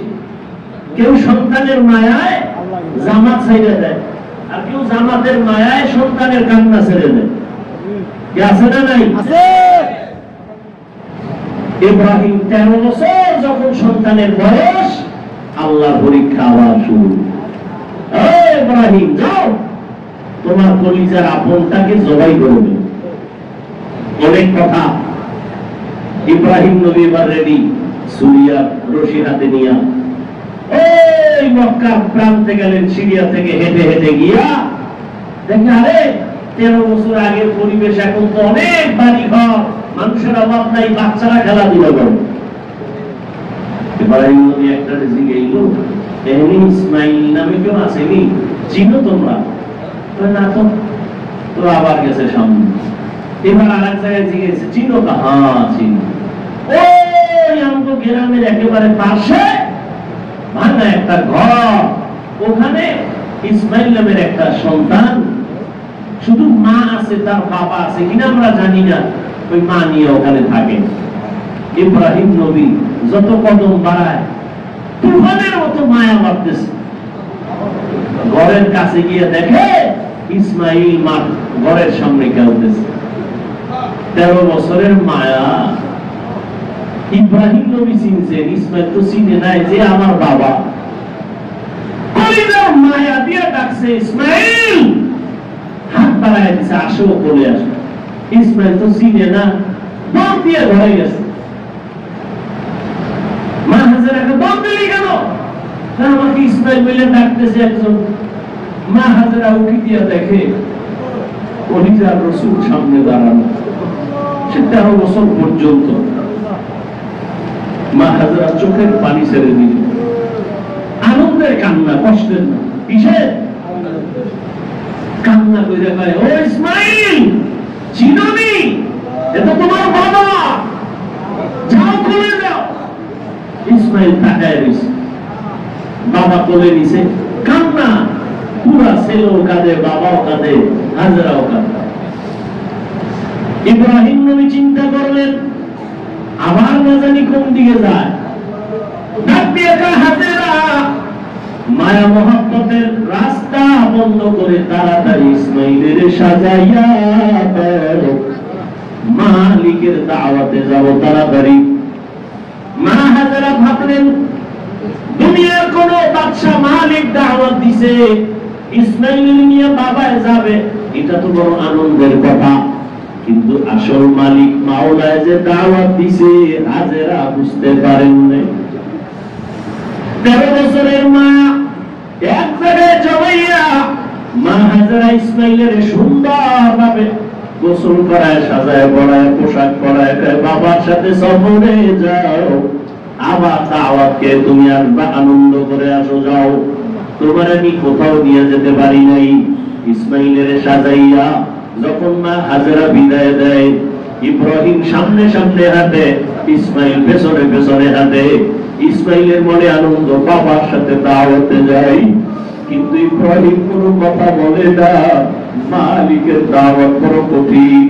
কেউ সন্তানের মায়ায় জামাত ছেড়ে দেয়, আর কেউ জামাতের মায়ায় সন্তানের কান্না ছেড়ে দেয়। কি আছে না নাই? ইব্রাহিম 13 বছর যখন সন্তানের বয়স, আল্লাহর পরীক্ষা আবার শুরু। ইব্রাহিম যাও, তোমার কলিজার আপনটাকে জবাই করে দেব। অনেক কথা। ইব্রাহিম নবী এবার রেডি, সুরিয়া রশি হাতে নিয়া ওই মক্কার প্রান্তে গেলেন। সিরিয়া থেকে হেঁটে হেঁটে গিয়া দেখে, আরে 13 বছর আগের পরিবেশ, এখন তো অনেক বাড়ি ঘর, মানুষের অভাব নাই, বাচ্চারা খেলাধুলা করে। ইব্রাহিম নবী একটা জিজ্ঞেস করল, এমনি ইসমাইল নামে কেউ আসেনি, চিনো তোমরা? না তো। তো আবার গেছে সামনে। এবার আর এক জায়গায় জিজ্ঞেস, চিনো? হ্যাঁ চিনো। ওই আমাকে গ্রামের একেবারে পাশে ভাঙা একটা ঘর, ওখানে ইসমাইল নামের একটা সন্তান, শুধু মা আছে, তার বাবা আছে কিনা আমরা জানি না, ওই মা নিয়ে ওখানে থাকে। ইব্রাহিম নবী যত কদম বাড়ায়, তুফানের মতো মায়া বাড়তেছে। ঘরের কাছে গিয়ে দেখে ইসমাইল মা ঘরের সামনে খেলতেছে। 13 বছরের মায়া। ইব্রাহিম নবী চিনছেন, ইসমাইল তো চিনে নাই যে আমার বাবা। কলিজার মায়া দিয়ে ডাকছে, ইসমাইল! হাত বাড়ায় দিছে, আসো বলে আসো। ইসমাইল তো চিনে না, দম দিয়ে ধরে গেছে। মা হাজেরাকে দম দিলি কেন? আমাকে ইসমাইল বলে ডাকতেছে একজন। মা হাজেরা উকি দিয়ে দেখে কলিজার রাসূল সামনে দাঁড়ানো। সে 13 বছর পর্যন্ত। মা হাজেরা চোখের পানি ছেড়ে দিল। আনন্দের কান্না, কষ্টের না। কিসের কান্না? করে কয়, ও ইসমাইল, চিনোনি? এটা তোমার বাবা, যাও কোলে যাও। ইসমাইল তাকায় দিছে, বাবা কোলে নিছে, কান্না। পুরা ছেলেও কাঁদে, বাবাও কাঁদে, হাজেরাও কাঁদে। ইব্রাহিম নবী চিন্তা করলেন, আবার না জানি কোন দিকে যায়। ডাক দিয়ে কয়, হাজেরা! মায়া মহব্বতের রাস্তা বন্ধ করে তাড়াতাড়ি ইসমাইলের সাজাইয়া দাও, মালিকের দাওয়াতে যাব তাড়াতাড়ি। মা হাজেরা ভাবলেন, দুনিয়ার কোন বাদশা মালিক দাওয়াত দিছে, ইসমাইল নিয়ে বাবায় যাবে, এটা তো বড় আনন্দের কথা। কিন্তু আসল মালিক মাওলায় যে দাওয়াত দিছে, হাজেরা বুঝতে পারেন না। 13 বছরের মা এক জায়গায় জমাইয়া মা হাজেরা ইসমাইলের সুন্দরভাবে গোসল করায়, সাজায় পড়ায়, পোশাক পরায়, বাবার সাথে সফরে যাও, আবার দাওয়াতকে তুমি আসবা, আনন্দ করে আসো, যাও। তোমার আমি কোথাও নিয়ে যেতে পারি নাই। ইসমাইলের সাজাইয়া যখন মা হাজেরা বিদায় দেয়, ইব্রাহিম সামনে সামনে হাঁটে, ইসমাইল পেছনে পেছনে হাঁটে। ইসমাইলের মনে আনন্দ, বাবার সাথে দাওয়াতে যাই। কিন্তু ইব্রাহিম কোনো কথা বলে না, মালিকের দাওয়াত বড় কঠিন।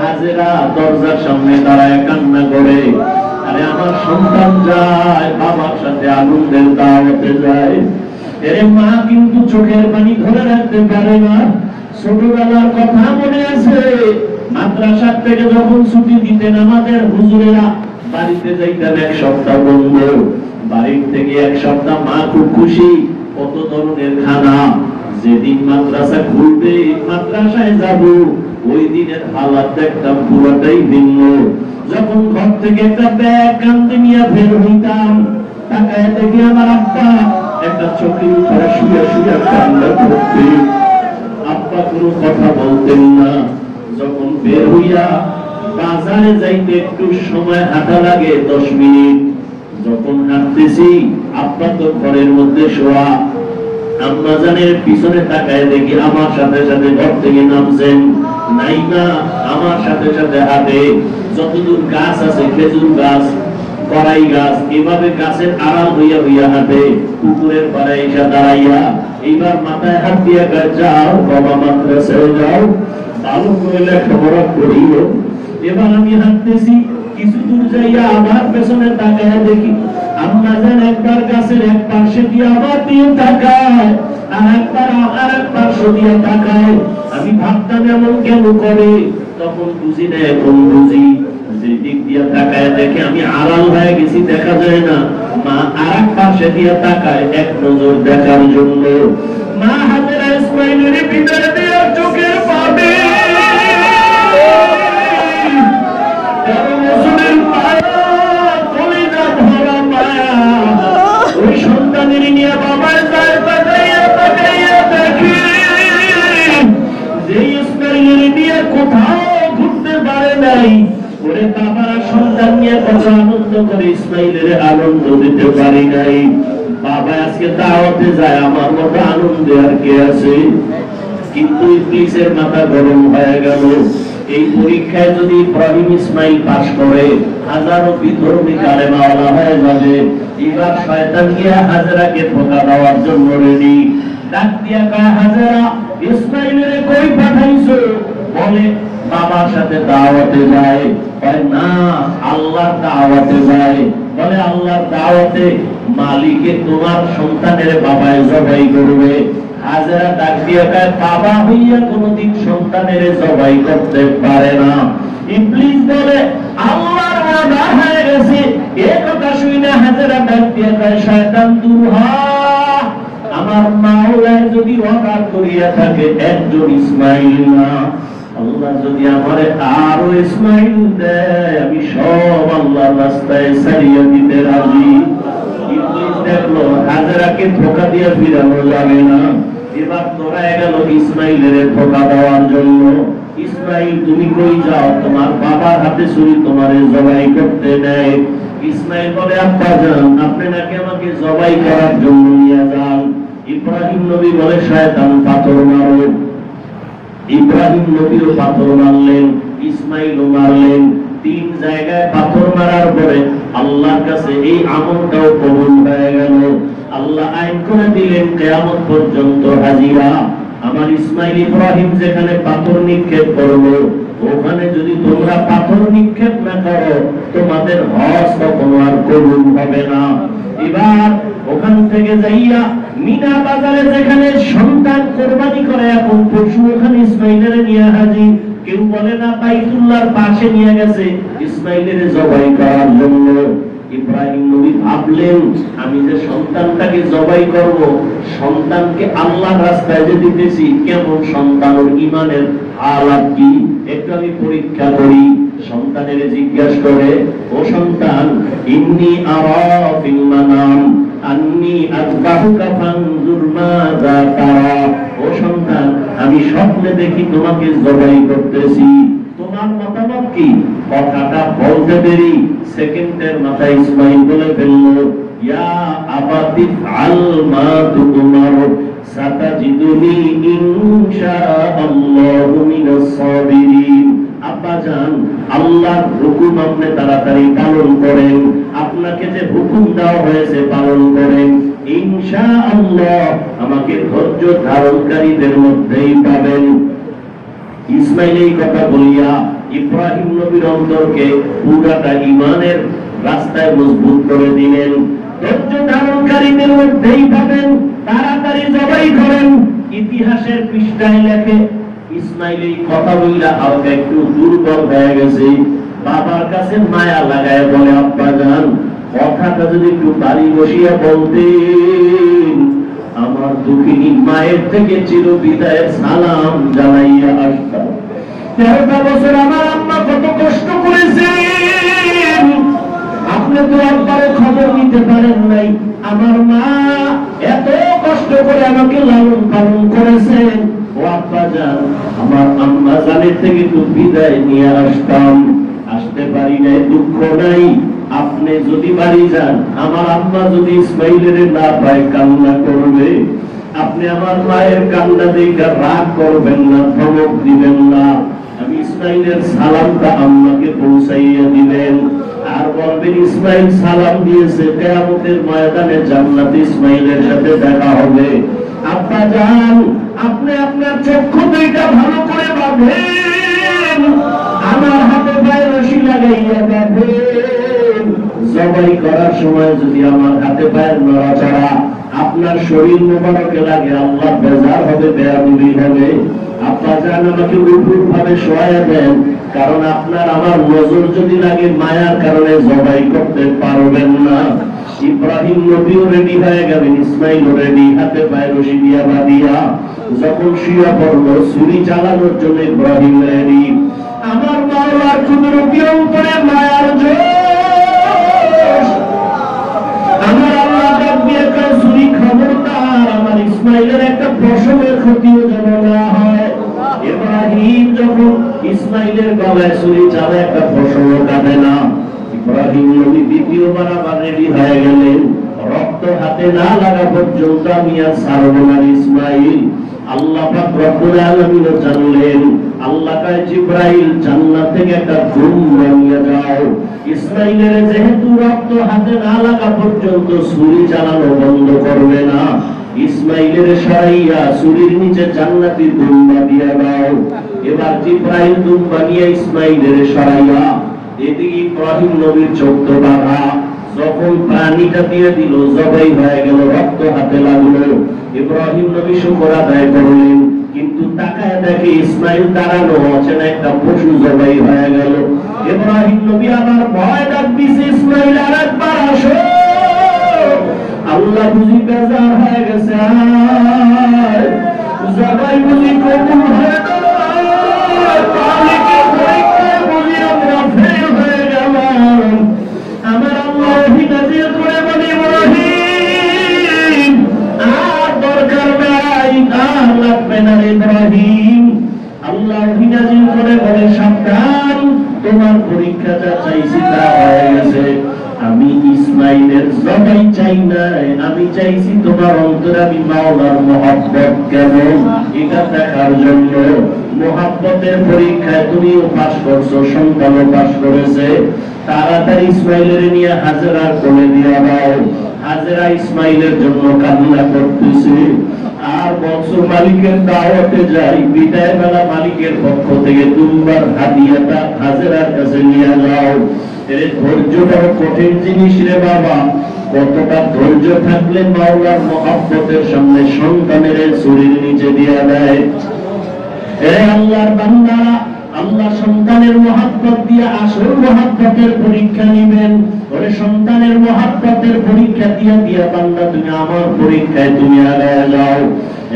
হাজেরা দরজার সামনে দাঁড়ায় কান্না করে, আরে আমার সন্তান যায়, বাবার সাথে আনন্দের দাওয়াতে যায়। এর মা কিন্তু চোখের পানি ধরে রাখতে পারে না। ছোটবেলার কথা মনে আছে, মাদ্রাসা থেকে যখন ছুটি দিতেন আমাদের হুজুরেরা, বাড়িতে যাইতেন 1 সপ্তাহ বন্ধ। বাড়ির থেকে 1 সপ্তাহ মা খুব খুশি, কত ধরনের খানা। যেদিন মাদ্রাসা খুলবে, মাদ্রাসায় যাব, ওই দিনের হালাত দেখতাম পুরোটাই ভিন্ন। যখন ঘর থেকে একটা ব্যাগ কাঁধে নিয়ে বের হইতাম, তাকায় দেখি আমার আব্বা একটা চোখের উপরে শুয়ে শুয়ে কান্না করতে। আব্বা কোনো কথা বলতেন না। যখন বের হইয়া বাজারে যাইতে একটু সময় হাঁটা লাগে, 10 মিনিট। যখন হাঁটতেছি, আব্বা তো ঘরের মধ্যে শোয়া। আম্মা জানের পিছনে তাকায় দেখি আমার সাথে সাথে ঘর থেকে নামছেন। নাইমা আমার সাথে সাথে হাঁটে। যতদূর গাছ আছে, খেজুর গাছ, কড়াই গাছ, এভাবে গাছের আড়াল হইয়া হইয়া হাঁটে। পুকুরের পাড়ে এসে দাঁড়াইয়া এইবার মাথায় হাত দিয়ে যাও বাবা, মাদ্রাসায় যাও, ভালো করে লেখাপড়া করিও। এবার আমি হাঁটতেছি, কিছু দূর যাইয়া আবার পেছনে তাকায় দেখি আম্মা জান একবার গাছের এক পাশে দিয়ে আবার দিয়ে তাকায়, আর এক পার্শ্ব দিয়ে তাকায়। আমি ভাবতাম এমন কেন করে, তখন বুঝি না, এখন বুঝি। যেদিক দিয়ে তাকায় দেখে আমি আড়াল হয়ে গেছি, দেখা যায় না। মা আরেক পাশে দিয়ে তাকায় এক নজর দেখার জন্য। মা হাজেরা ইসমাইলের ভিতরে দিয়ে চোখের পানি, ওই সন্তানের নিয়ে বাবার যায় তাকাইয়া তাকাইয়া দেখি যে ইসমাইলের নিয়ে কোথাও ঘুরতে পারে নাই। ওরে বাবারা সন্তান নিয়ে কত আনন্দ করে ইসমাইলের আনন্দ দিতে পারি নাই। বাবা আজকে দাওয়াতে যায়, আমার মতো আনন্দে আর কে আছে? কিন্তু ইবলিসের মাথা গরম হয়ে গেল। এই পরীক্ষায় যদি ইব্রাহিম ইসমাইল পাস করে, হাজারো বিধর্মী কালেমাওয়ালা হয়ে যাবে। এবার শয়তান গিয়া হাজেরাকে ধোঁকা দেওয়ার জন্য রেডি। ডাক দিয়া কয়, হাজেরা ইসমাইলের কই পাঠাইছো? বলে বাবার সাথে দাওয়াতে যায়। কয় না, আল্লাহর দাওয়াতে যায়। বলে আল্লাহর দাওয়াতে মালিকে তোমার সন্তানের বাবায় জবাই করবে। হাজেরা ডাক দিয়ে কয়, বাবা হইয়া কোনদিন সন্তানের জবাই করতে পারে না। ইবলিস বলে আল্লাহর ওয়াদা হয়ে গেছে। এই কথা শুনে হাজেরা ডাক দিয়ে কয়, শয়তান দূর হ। আমার মাওলায় যদি ওয়াদা করিয়া থাকে একজন ইসমাইল না, আল্লাহ যদি আমারে আরো ইসমাইল দেয়, আমি সব আল্লাহর রাস্তায় ছাড়িয়ে দিতে রাজি। ইবলিস দেখলো হাজেরাকে ধোঁকা দিয়ে ফিরানো যাবে না। এবার তোরা গেল ইসমাইলের ধোঁকা দেওয়ার জন্য। ইসমাইল তুমি কই যাও? তোমার বাবার হাতে ছুরি তোমারে জবাই করতে নেয়। ইসমাইল বলে আব্বা জান, আপনি নাকি আমাকে জবাই করার জন্য নিয়ে যান। ইব্রাহিম নবী বলে শয়তান পাথর মারো। ইব্রাহিম নবীও পাথর মারলেন, ইসমাইলও মারলেন। 3 জায়গায় পাথর মারার পরে আল্লাহর কাছে এই আমলটাও কবুল হয়ে গেল। আল্লাহ আইন করে দিলেন কিয়ামত পর্যন্ত হাজিরা। আমার ইসমাইল ইব্রাহিম যেখানে পাথর নিক্ষেপ করলো, ওখানে যদি তোমরা পাথর নিক্ষেপ না করো, তোমাদের হজ কখনো আর কবুল হবে না। এবার ওখান থেকে যাইয়া মিনা বাজারে যেখানে সন্তান কোরবানি করে এখন পশু, ওখানে ইসমাইলের নিয়ে হাজির। কেউ বলে না বাইতুল্লাহর পাশে নিয়ে গেছে ইসমাইলের জবাই করার জন্য। ইব্রাহিম নবী ভাবলেন আমি যে সন্তানটাকে জবাই করব, সন্তানকে আল্লাহর রাস্তায় যে দিতেছি, কেমন সন্তান, ওর ঈমানের হালাত কি একটু আমি পরীক্ষা করি। সন্তানের জিজ্ঞাসা করে, ও সন্তান, ইন্নী আরা ফিল মানাম আন্নী আযবাহুকা ফানজুর মাযা তারা। ও সন্তান, আমি স্বপ্নে দেখি তোমাকে জবাই করতেছি, তোমার মতামত কি? কথাটা বলতে দেরি, সেকেন্ডের মাথায় ইসমাইল বলে ফেলল, ইয়া আবাতি ফাল মা তুমার সাতাজিদুনি ইনশাআল্লাহু মিনাস সাবিরিন। আব্বা জান, আল্লাহর হুকুম আপনি তাড়াতাড়ি পালন করেন। আপনাকে যে হুকুম দেওয়া হয়েছে পালন করেন, ইনশাআল্লাহ আমাকে ধৈর্য ধারণকারীদের মধ্যেই পাবেন। ইসমাইল এই কথা বলিয়া ইব্রাহিম নবীর অন্তরকে পুরাটা ঈমানের রাস্তায় মজবুত করে দিলেন। ধৈর্য ধারণকারীদের মধ্যেই পাবেন, তাড়াতাড়ি জবাই করেন। ইতিহাসের পৃষ্ঠায় লেখে ইসমাইল এই কথা বইলা হালকা একটু দুর্বল হয়ে গেছে। বাবার কাছে মায়া লাগায় বলে, আব্বা জান, কথাটা যদি একটু বাড়ি বসিয়া বলতেন, আমার দুঃখিনী মায়ের থেকে চির বিদায়ের সালাম জানাইয়া আসতাম। 13টা বছর আমার আম্মা কত কষ্ট করেছেন, আপনি তো একবারে খবর নিতে পারেন নাই। আমার মা এত কষ্ট করে আমাকে লালন পালন করেছেন। ও আব্বা জান, আমার আম্মা জানের থেকে তো বিদায় নিয়ে আসতাম, আসতে পারি নাই, দুঃখ নাই। আপনি যদি বাড়ি যান, আমার আম্মা যদি ইসমাইলের না পায় কান্না করবে। আপনি আমার মায়ের কান্না দেখে রাগ করবেন না, ধমক দিবেন না। আমি ইসমাইলের সালামটা আম্মাকে পৌঁছাইয়া দিবেন, আর বলবেন ইসমাইল সালাম দিয়েছে, কিয়ামতের ময়দানে জান্নাতে ইসমাইলের সাথে দেখা হবে। আব্বা জান, আপনি আপনার চক্ষু দুইটা ভালো করে বাঁধেন, আমার হাতে পায়ে রশি লাগাইয়া বাঁধেন। জবাই করার সময় যদি আমার হাতে পায়ের নড়াচড়া আপনার শরীর মোবারকে লাগে, আল্লাহ বেজার হবে, বেয়াদবি হবে। আব্বা জান আমাকে উপুর ভাবে শোয়া দেন, কারণ আপনার আমার নজর যদি লাগে মায়ার কারণে জবাই করতে পারবেন না। ইব্রাহিম নবীও রেডি হয়ে গেলেন, ইসমাইল রেডি, হাতে পায়ে রশি দিয়া বাঁধিয়া যখন শুয়ে পড়লো, ছুরি চালানোর জন্য ইব্রাহিম রেডি। আমার মাওলার কুদরতি অন্তরে মায়ার জোশ, আমার আল্লাহ ডাক দিয়ে কয় ছুরি খবরদার, আমার ইসমাইলের একটা পশমের ক্ষতিও যেন না হয়। ইব্রাহিম যখন ইসমাইলের গলায় ছুরি চালায় একটা পশমও কাটে না। ইব্রাহিম নবী দ্বিতীয়বার আবার রেডি হয়ে গেলেন, রক্ত হাতে না লাগা পর্যন্ত আমি আর ছাড়ব না ইসমাইল। আল্লাহ পাক রব্বুল আলামিন জানলেন, আল্লাহ কয় জিবরাইল জান্নাত থেকে একটা ঘুম নিয়ে যাও, ইসমাইলের যেহেতু রক্ত হাতে না লাগা পর্যন্ত ছুরি চালানো বন্ধ করবে না, ইসমাইলের সরাইয়া ছুরির নিচে জান্নাতি দুম্বা দিয়ে দাও। এবার জিবরাইল দুম্বা নিয়ে ইসমাইলের সরাইয়া, এদিকে ইব্রাহিম নবীর চোখ তো বাঁধা, যখন পানিটা দিয়ে দিল জবাই হয়ে গেল, রক্ত হাতে লাগলো। ইব্রাহিম নবী শুকর আদায় করলেন, কিন্তু তাকায় দেখে ইসমাইল দাঁড়ানো অচেনা একটা পশু জবাই হয়ে গেল। ইব্রাহিম নবী আবার ভয় ডাক দিছে, ইসমাইল আরেকবার আসো। আল্লাহ বুঝি বেজার হয়ে গেছে, জবাই বুঝি কবুল হয়ে গেল, আমার আল্লাহ অভিনাজিল করে বলে ইব্রাহিম আর দরকার নাই, আর লাগবে না ইব্রাহিম। আল্লাহ অভিনাজিল করে বলে সাবধান, তোমার পরীক্ষাটা চাইছি তা হয়ে গেছে। আমি ইসমাইলের জবাই চাই নাই, আমি চাইছি তোমার অন্তরে আমি মাওলার মহব্বত কেমন এটা দেখার জন্য। মহব্বতের পরীক্ষায় তুমিও পাস করছো, সন্তানও পাস করেছে। তাড়াতাড়ি ইসমাইলের নিয়ে হাজেরার কোলে দিয়ে দাও। হাজেরা ইসমাইলের জন্য কান্না করতেছে, আর বংশ মালিকের দাওয়াতে যাই, বিদায় বেলা মালিকের পক্ষ থেকে দুম্বার হাদিয়াটা হাজেরার কাছে নিয়ে যাও। এর ধৈর্যটা কঠিন জিনিস রে বাবা, কতটা ধৈর্য থাকলে মাওলার মহব্বতের সামনে সন্তানের শরীর নিচে দিয়ে দেয়। আল্লাহর বান্দা, আল্লাহ সন্তানের মহব্বত দিয়ে আসল মহব্বতের পরীক্ষা নিবেন। ওরে সন্তানের মহব্বতের পরীক্ষা দিয়া দিয়া বান্দা তুমি আমার পরীক্ষায় তুমি আগায় যাও।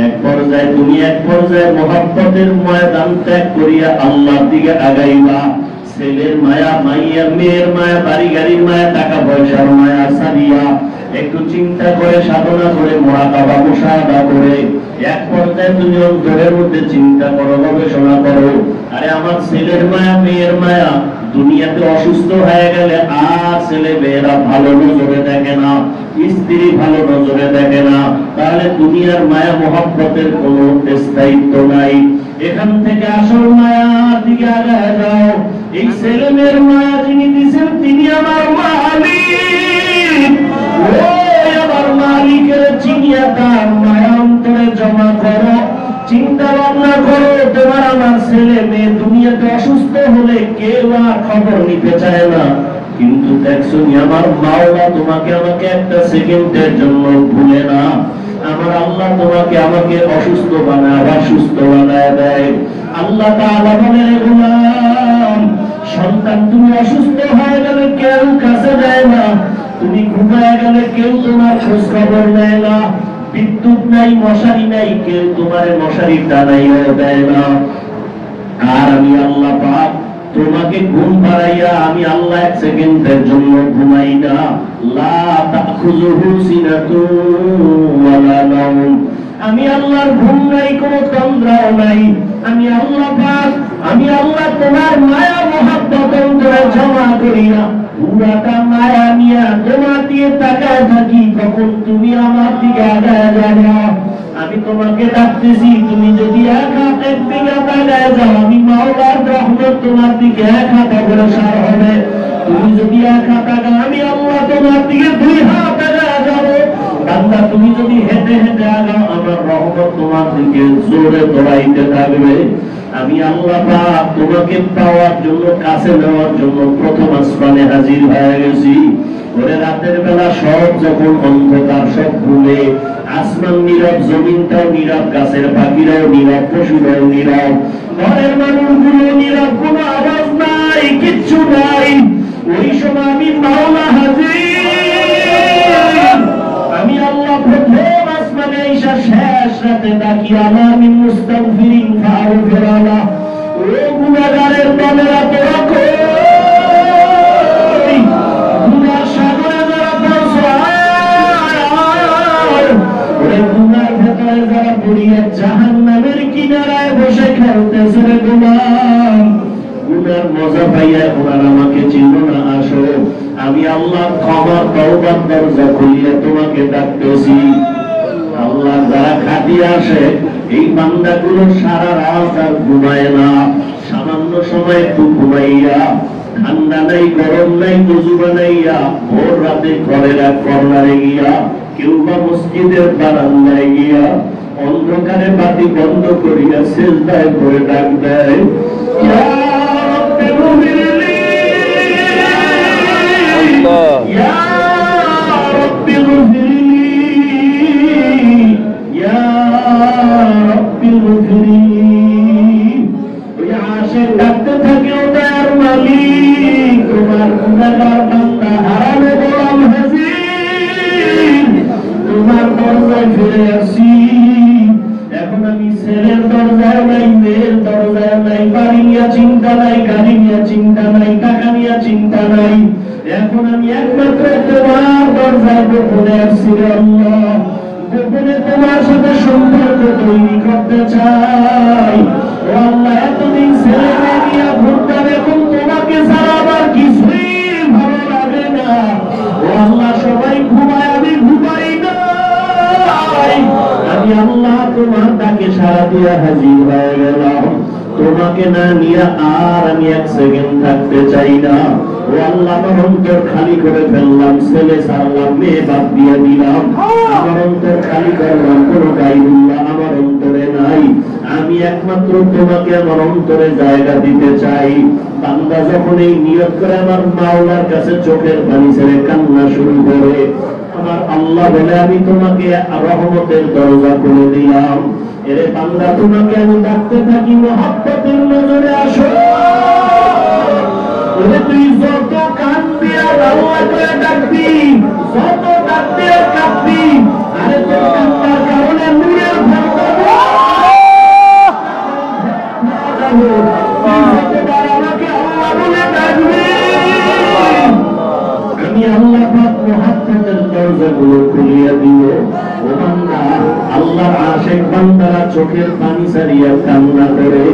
এক পর্যায়ে মহব্বতের ময়দান ত্যাগ করিয়া আল্লাহর দিকে আগাইবা। ছেলের মায়া, মাইয়া মেয়ের মায়া, বাড়ি গাড়ির মায়া, টাকা পয়সার মায়া ছাড়িয়া একটু চিন্তা করে, সাধনা করে, মুরাকাবা মুশাহাদা করে এক পর্যায়ে তুমি অন্তরের মধ্যে চিন্তা করো, গবেষণা করো, আরে আমার ছেলের মায়া, মেয়ের মায়া, দুনিয়াতে অসুস্থ হয়ে গেলে আর ছেলে মেয়েরা ভালো নজরে দেখে না, স্ত্রী ভালো নজরে দেখে না, তাহলে দুনিয়ার মায়া মহব্বতের কোনো স্থায়িত্ব নাই। এখান থেকে আসল মায়ার দিকে আগায় যাও। এই ছেলে মেয়ের মায়া যিনি দিচ্ছেন তিনি আমার মালিক। আমার মালিকের চিনিয়া তার মায়া অন্তরে জমা করো, চিন্তা ভাবনা করো। তোমার আমার ছেলে মেয়ে দুনিয়াতে অসুস্থ হলে কেউ আর খবর নিতে চায় না, কিন্তু দেখছো আমার মাওলা তোমাকে আমাকে একটা সেকেন্ডের জন্য ভুলে না। আমার আল্লাহ তোমাকে আমাকে অসুস্থ বানায় আবার সুস্থ বানায় দেয়। আল্লাহ তাআলা বলে, গোলাম সন্তান তুমি অসুস্থ হয়ে গেলে কেউ কাছে যায় না, তুমি ঘুমায় গেলে কেউ তোমার খোঁজ খবর নেয় না, বিদ্যুৎ নাই, মশারি নাই, কেউ তোমার মশারি টানাইও দেয় না। আর আমি আল্লাহ পাক তোমাকে ঘুম পাড়াইয়া আমি আল্লাহ এক সেকেন্ডের জন্য ঘুমাই না। লা তাখুযুহু সিনাতুন ওয়ালা নাওম, আমি আল্লাহর ঘুম নাই, কোনো তন্দ্রাও নাই। আমি আল্লাহ পাক, আমি আল্লাহ তোমার মায়া মহব্বত অন্তরে জমা করিয়া পুরাটা মায়া নিয়া তোমার দিয়ে তাকায় থাকি, তখন তুমি আমার দিকে আগায় যাও। আমি তোমাকে ডাকতেছি, তুমি যদি এক হাত একদিকে তাকায় যাও, আমি মাওলার রহমত তোমার দিকে এক হাত অগ্রসর হবে। তুমি যদি এক হাত আগাও, আমি আল্লাহ তোমার দিকে দুই হাত আগায় যাবো। বান্দা তুমি যদি হেঁটে হেঁটে আগাও, আমার রহমত তোমার দিকে জোরে দৌড়াইতে থাকবে। আমি আল্লাহ পাক তোমাকে পাওয়ার জন্য, কাছে নেওয়ার জন্য প্রথম আসমানে হাজির হয়ে গেছি। ওরে রাতের বেলা সব যখন অন্ধকার, সব ঘুমে, আসমান নীরব, জমিনটাও নীরব, গাছের পাখিরাও নীরব, পশুরাও নীরব, ঘরের মানুষগুলো নীরব, কোনো আওয়াজ নাই, কিচ্ছু নাই। ওই সময় আমি মাওলা হাজির, আমি আল্লাহ প্রথম আসমানে এসে শেষ রাতে ডাকি, আল্লাহ মিন মুস্তাগফিরিন ফাগফির লাহ, ও গুনাহগারের দলেরা তোরা কই, গুনার সাগরে যারা পড়ছো ওরে গুনার ভেতরে যারা পড়িয়া জাহান্নামের কিনারায় বসে খেলতেছে রে গুনাহ, গুনার মজা পাইয়া এখন আর আমাকে চিনো না, আসো আমি আল্লাহ ক্ষমা তওবার দরজা খুলিয়া তোমাকে ডাকতেছি। আল্লাহ যারা খাটি আসে এই বান্দাগুলো সারা রাত আর ঘুমায় না, সামান্য সময় একটু ঘুমাইয়া, ঠান্ডা নাই গরম নাই ওযু বানাইয়া ভোর রাতে ঘরের এক কর্নারে গিয়া, কেউ বা মসজিদের বারান্দায় গিয়া অন্ধকারে বাতি বন্ধ করিয়া সিজদায় পড়ে ডাক দেয়, ইয়া রাব্বি গফিরলি, ইয়া রাব্বি গফিরলি, ইয়া রাব্বি গফিরলি। ওই আশিক ডাকতে থাকে, ও দয়ার মালিক, তোমার গুনাহগার বান্দা হারানো গোলাম হাজির, তোমার দরজায় ফিরে আসি। এখন আমি ছেলের দরজায় নাই, মেয়ের দরজায় নাই, বাড়ি নিয়ে চিন্তা নাই, গাড়ি নিয়ে চিন্তা নাই, টাকা নিয়ে চিন্তা নাই, এখন আমি একমাত্র তোমার দরজায় গোপনে আসছি রে আল্লাহ, গোপনে তোমার সাথে সম্পর্ক তৈরি করতে চাই। ও আল্লাহ, এতদিন ছেলে মেয়ে নিয়ে ঘুরতাম, এখন তোমাকে ছাড়া আমার কিছুই ভালো লাগে না। ও আল্লাহ, সবাই ঘুমায়, আমি ঘুমাই না, আমি আল্লাহ তোমার ডাকে সাড়া দিয়া হাজির হয়ে গেলাম, তোমাকে না নিয়ে আর আমি এক সেকেন্ড থাকতে চাই না। ও আল্লাহ, আমার অন্তর খালি করে ফেললাম, ছেলে ছাড়লাম, মেয়ে বাদ দিয়ে দিলাম, আমার অন্তর খালি করলাম, কোনো গায়রুল্লাহ আমার অন্তরে নাই, আমি একমাত্র তোমাকে আমার অন্তরে জায়গা দিতে চাই। বান্দা যখন এই নিয়ত করে আমার মাওলার কাছে চোখের পানি ছেড়ে কান্না শুরু করে, আমার আল্লাহ বলে, আমি তোমাকে রহমতের দরজা খুলে দিলাম। এরে বান্দা, তোমাকে আমি ডাকতে থাকি, মহব্বতের নজরে আসো। ওরে তুই যত কাঁদবি আর আল্লাহ করে ডাকবি, যত ডাকবি আর কাঁদবি, আরে তোর কান্নার কারণে নূরের ঘর পাবো। যতবার আমাকে আল্লাহ বলে ডাকবি, আমি আল্লাহ পাক মহব্বতের দরজাগুলো খুলিয়া দিব। ও বান্দা, আল্লাহর আশিক বান্দারা চোখের পানি ছাড়িয়া কান্না করে,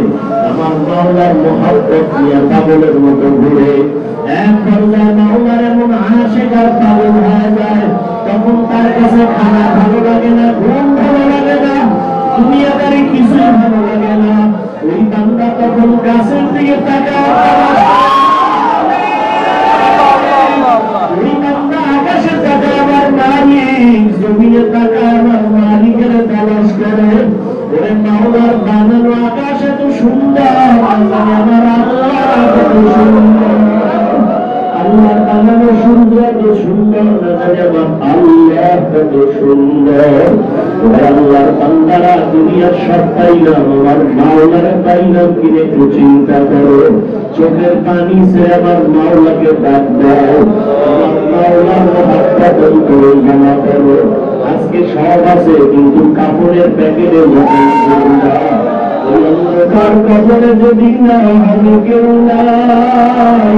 আমার মাওলার মহব্বত নিয়ে পাগলের মতো ঘুরে। এক পর্যায়ে মাওলার এমন আশিক আর পাগল হয়ে যায়, তখন তার কাছে খানা ভালো লাগে না, ঘুম ভালো লাগে না, দুনিয়াদারি কিছু ভালো লাগে না। ওই বান্দা তখন গাছের দিকে তাকায়, আকাশে তাকায় আমার মালিক, জমিনে তাকায় আমার মালিকের তালাশ করে। ওরে মাওলার বানানো আকাশ এত সুন্দর, আমার আল্লাহ কত সুন্দর, আল্লাহর বানানো সূর্য এত সুন্দর, না জানি আমার আল্লাহ কত সুন্দর। আল্লাহর বান্দারা দুনিয়ার সব পাইলাম, আমার মাওলার পাইলাম কিনে একটু চিন্তা করো, চোখের পানি সে আমার মাওলাকে ডাক দাও, আমার মাওলার মহব্বত অন্তরে জমা করো। আজকে সব আছে, কিন্তু কাপড়ের প্যাকেটে অন্ধকার কাপড়ে যদি না হবে কেউ নাই,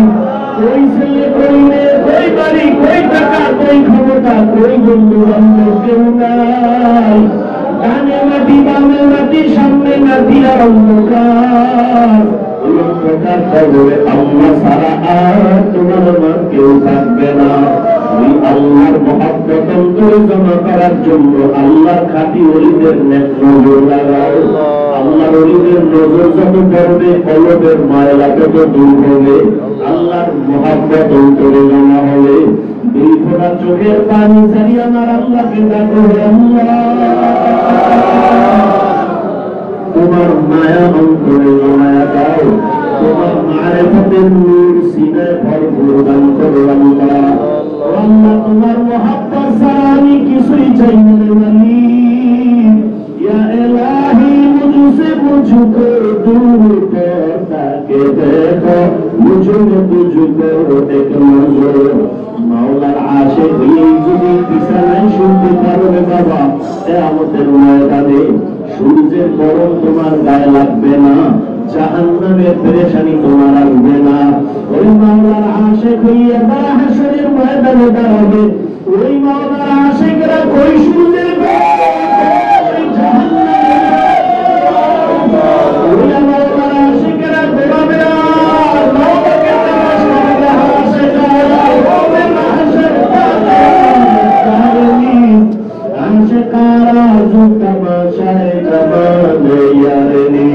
কই ছেলে কই মেয়ে, কই বাড়ি, কই টাকা, কই ক্ষমতা, কই বন্ধু বান্ধব কেউ নাই, ডানে মাটি বামে মাটি সামনে মাটি আর অন্ধকার। অন্ধকার কবরে আল্লাহ ছাড়া আর তোমার মা কেউ থাকবে না। ওই আল্লাহর মহব্বত অন্তরে জমা করার জন্য আল্লাহর খাঁটি ওলিদের নজর লাগাও। আল্লাহর ওলিদের নজর যত পড়বে, কলবের ময়লা তত দূর হবে, আল্লাহর মহব্বত অন্তরে জমা হবে। দুই ফোঁটা চোখের পানি ছাড়িয়ে আমার আল্লাহকে ডাকো, তোমার মায়া অন্তরে জমায়া দাও, তোমার মারিফতের নূর সিনায় ভরপুর দান করো আল্লাহ। ও আল্লাহ তোমার মোহাব্বত ছাড়া আমি কিছুই চাই না রে মালিক। ইয়া ইলাহি মুঝসে মুঝকো দূর করতা কে দেখো, মুঝে তুঝকো এক নজর। মাওলার আশিক হয়ে যদি বিছানায় শুনতে পারো রে বাবা, কিয়ামতের ময়দানে সূর্যের গরম তোমার গায়ে লাগবে না, জাহান্নামের পেরেশানি তোমার আসবে না। ওই মাওলার আশিক হইয়া যারা হাসরের ময়দানে দাঁড়াবে, ওই মাওলার আশিকরা কই সূর্যের ওই জাহান্নামের ওই মাওলার আশিকরা দৌড়াবে না। মাওলাকে তামাশ করবে আশিকরা হবে মাহশর কারণী আশিকারা জুতা মাশায়ে জামানে ইয়ারনি।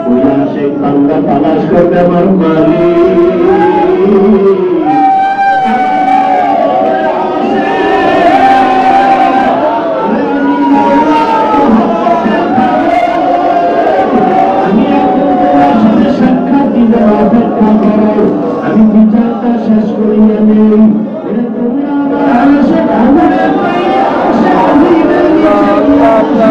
ওই আশিক বান্দা তালাশ করবে আমার মালিক। আমি বিচারটা শেষ করিয়া নেই। তোমরা আমার আশিক আমারে পাইয়া আসে আজিমের নিচে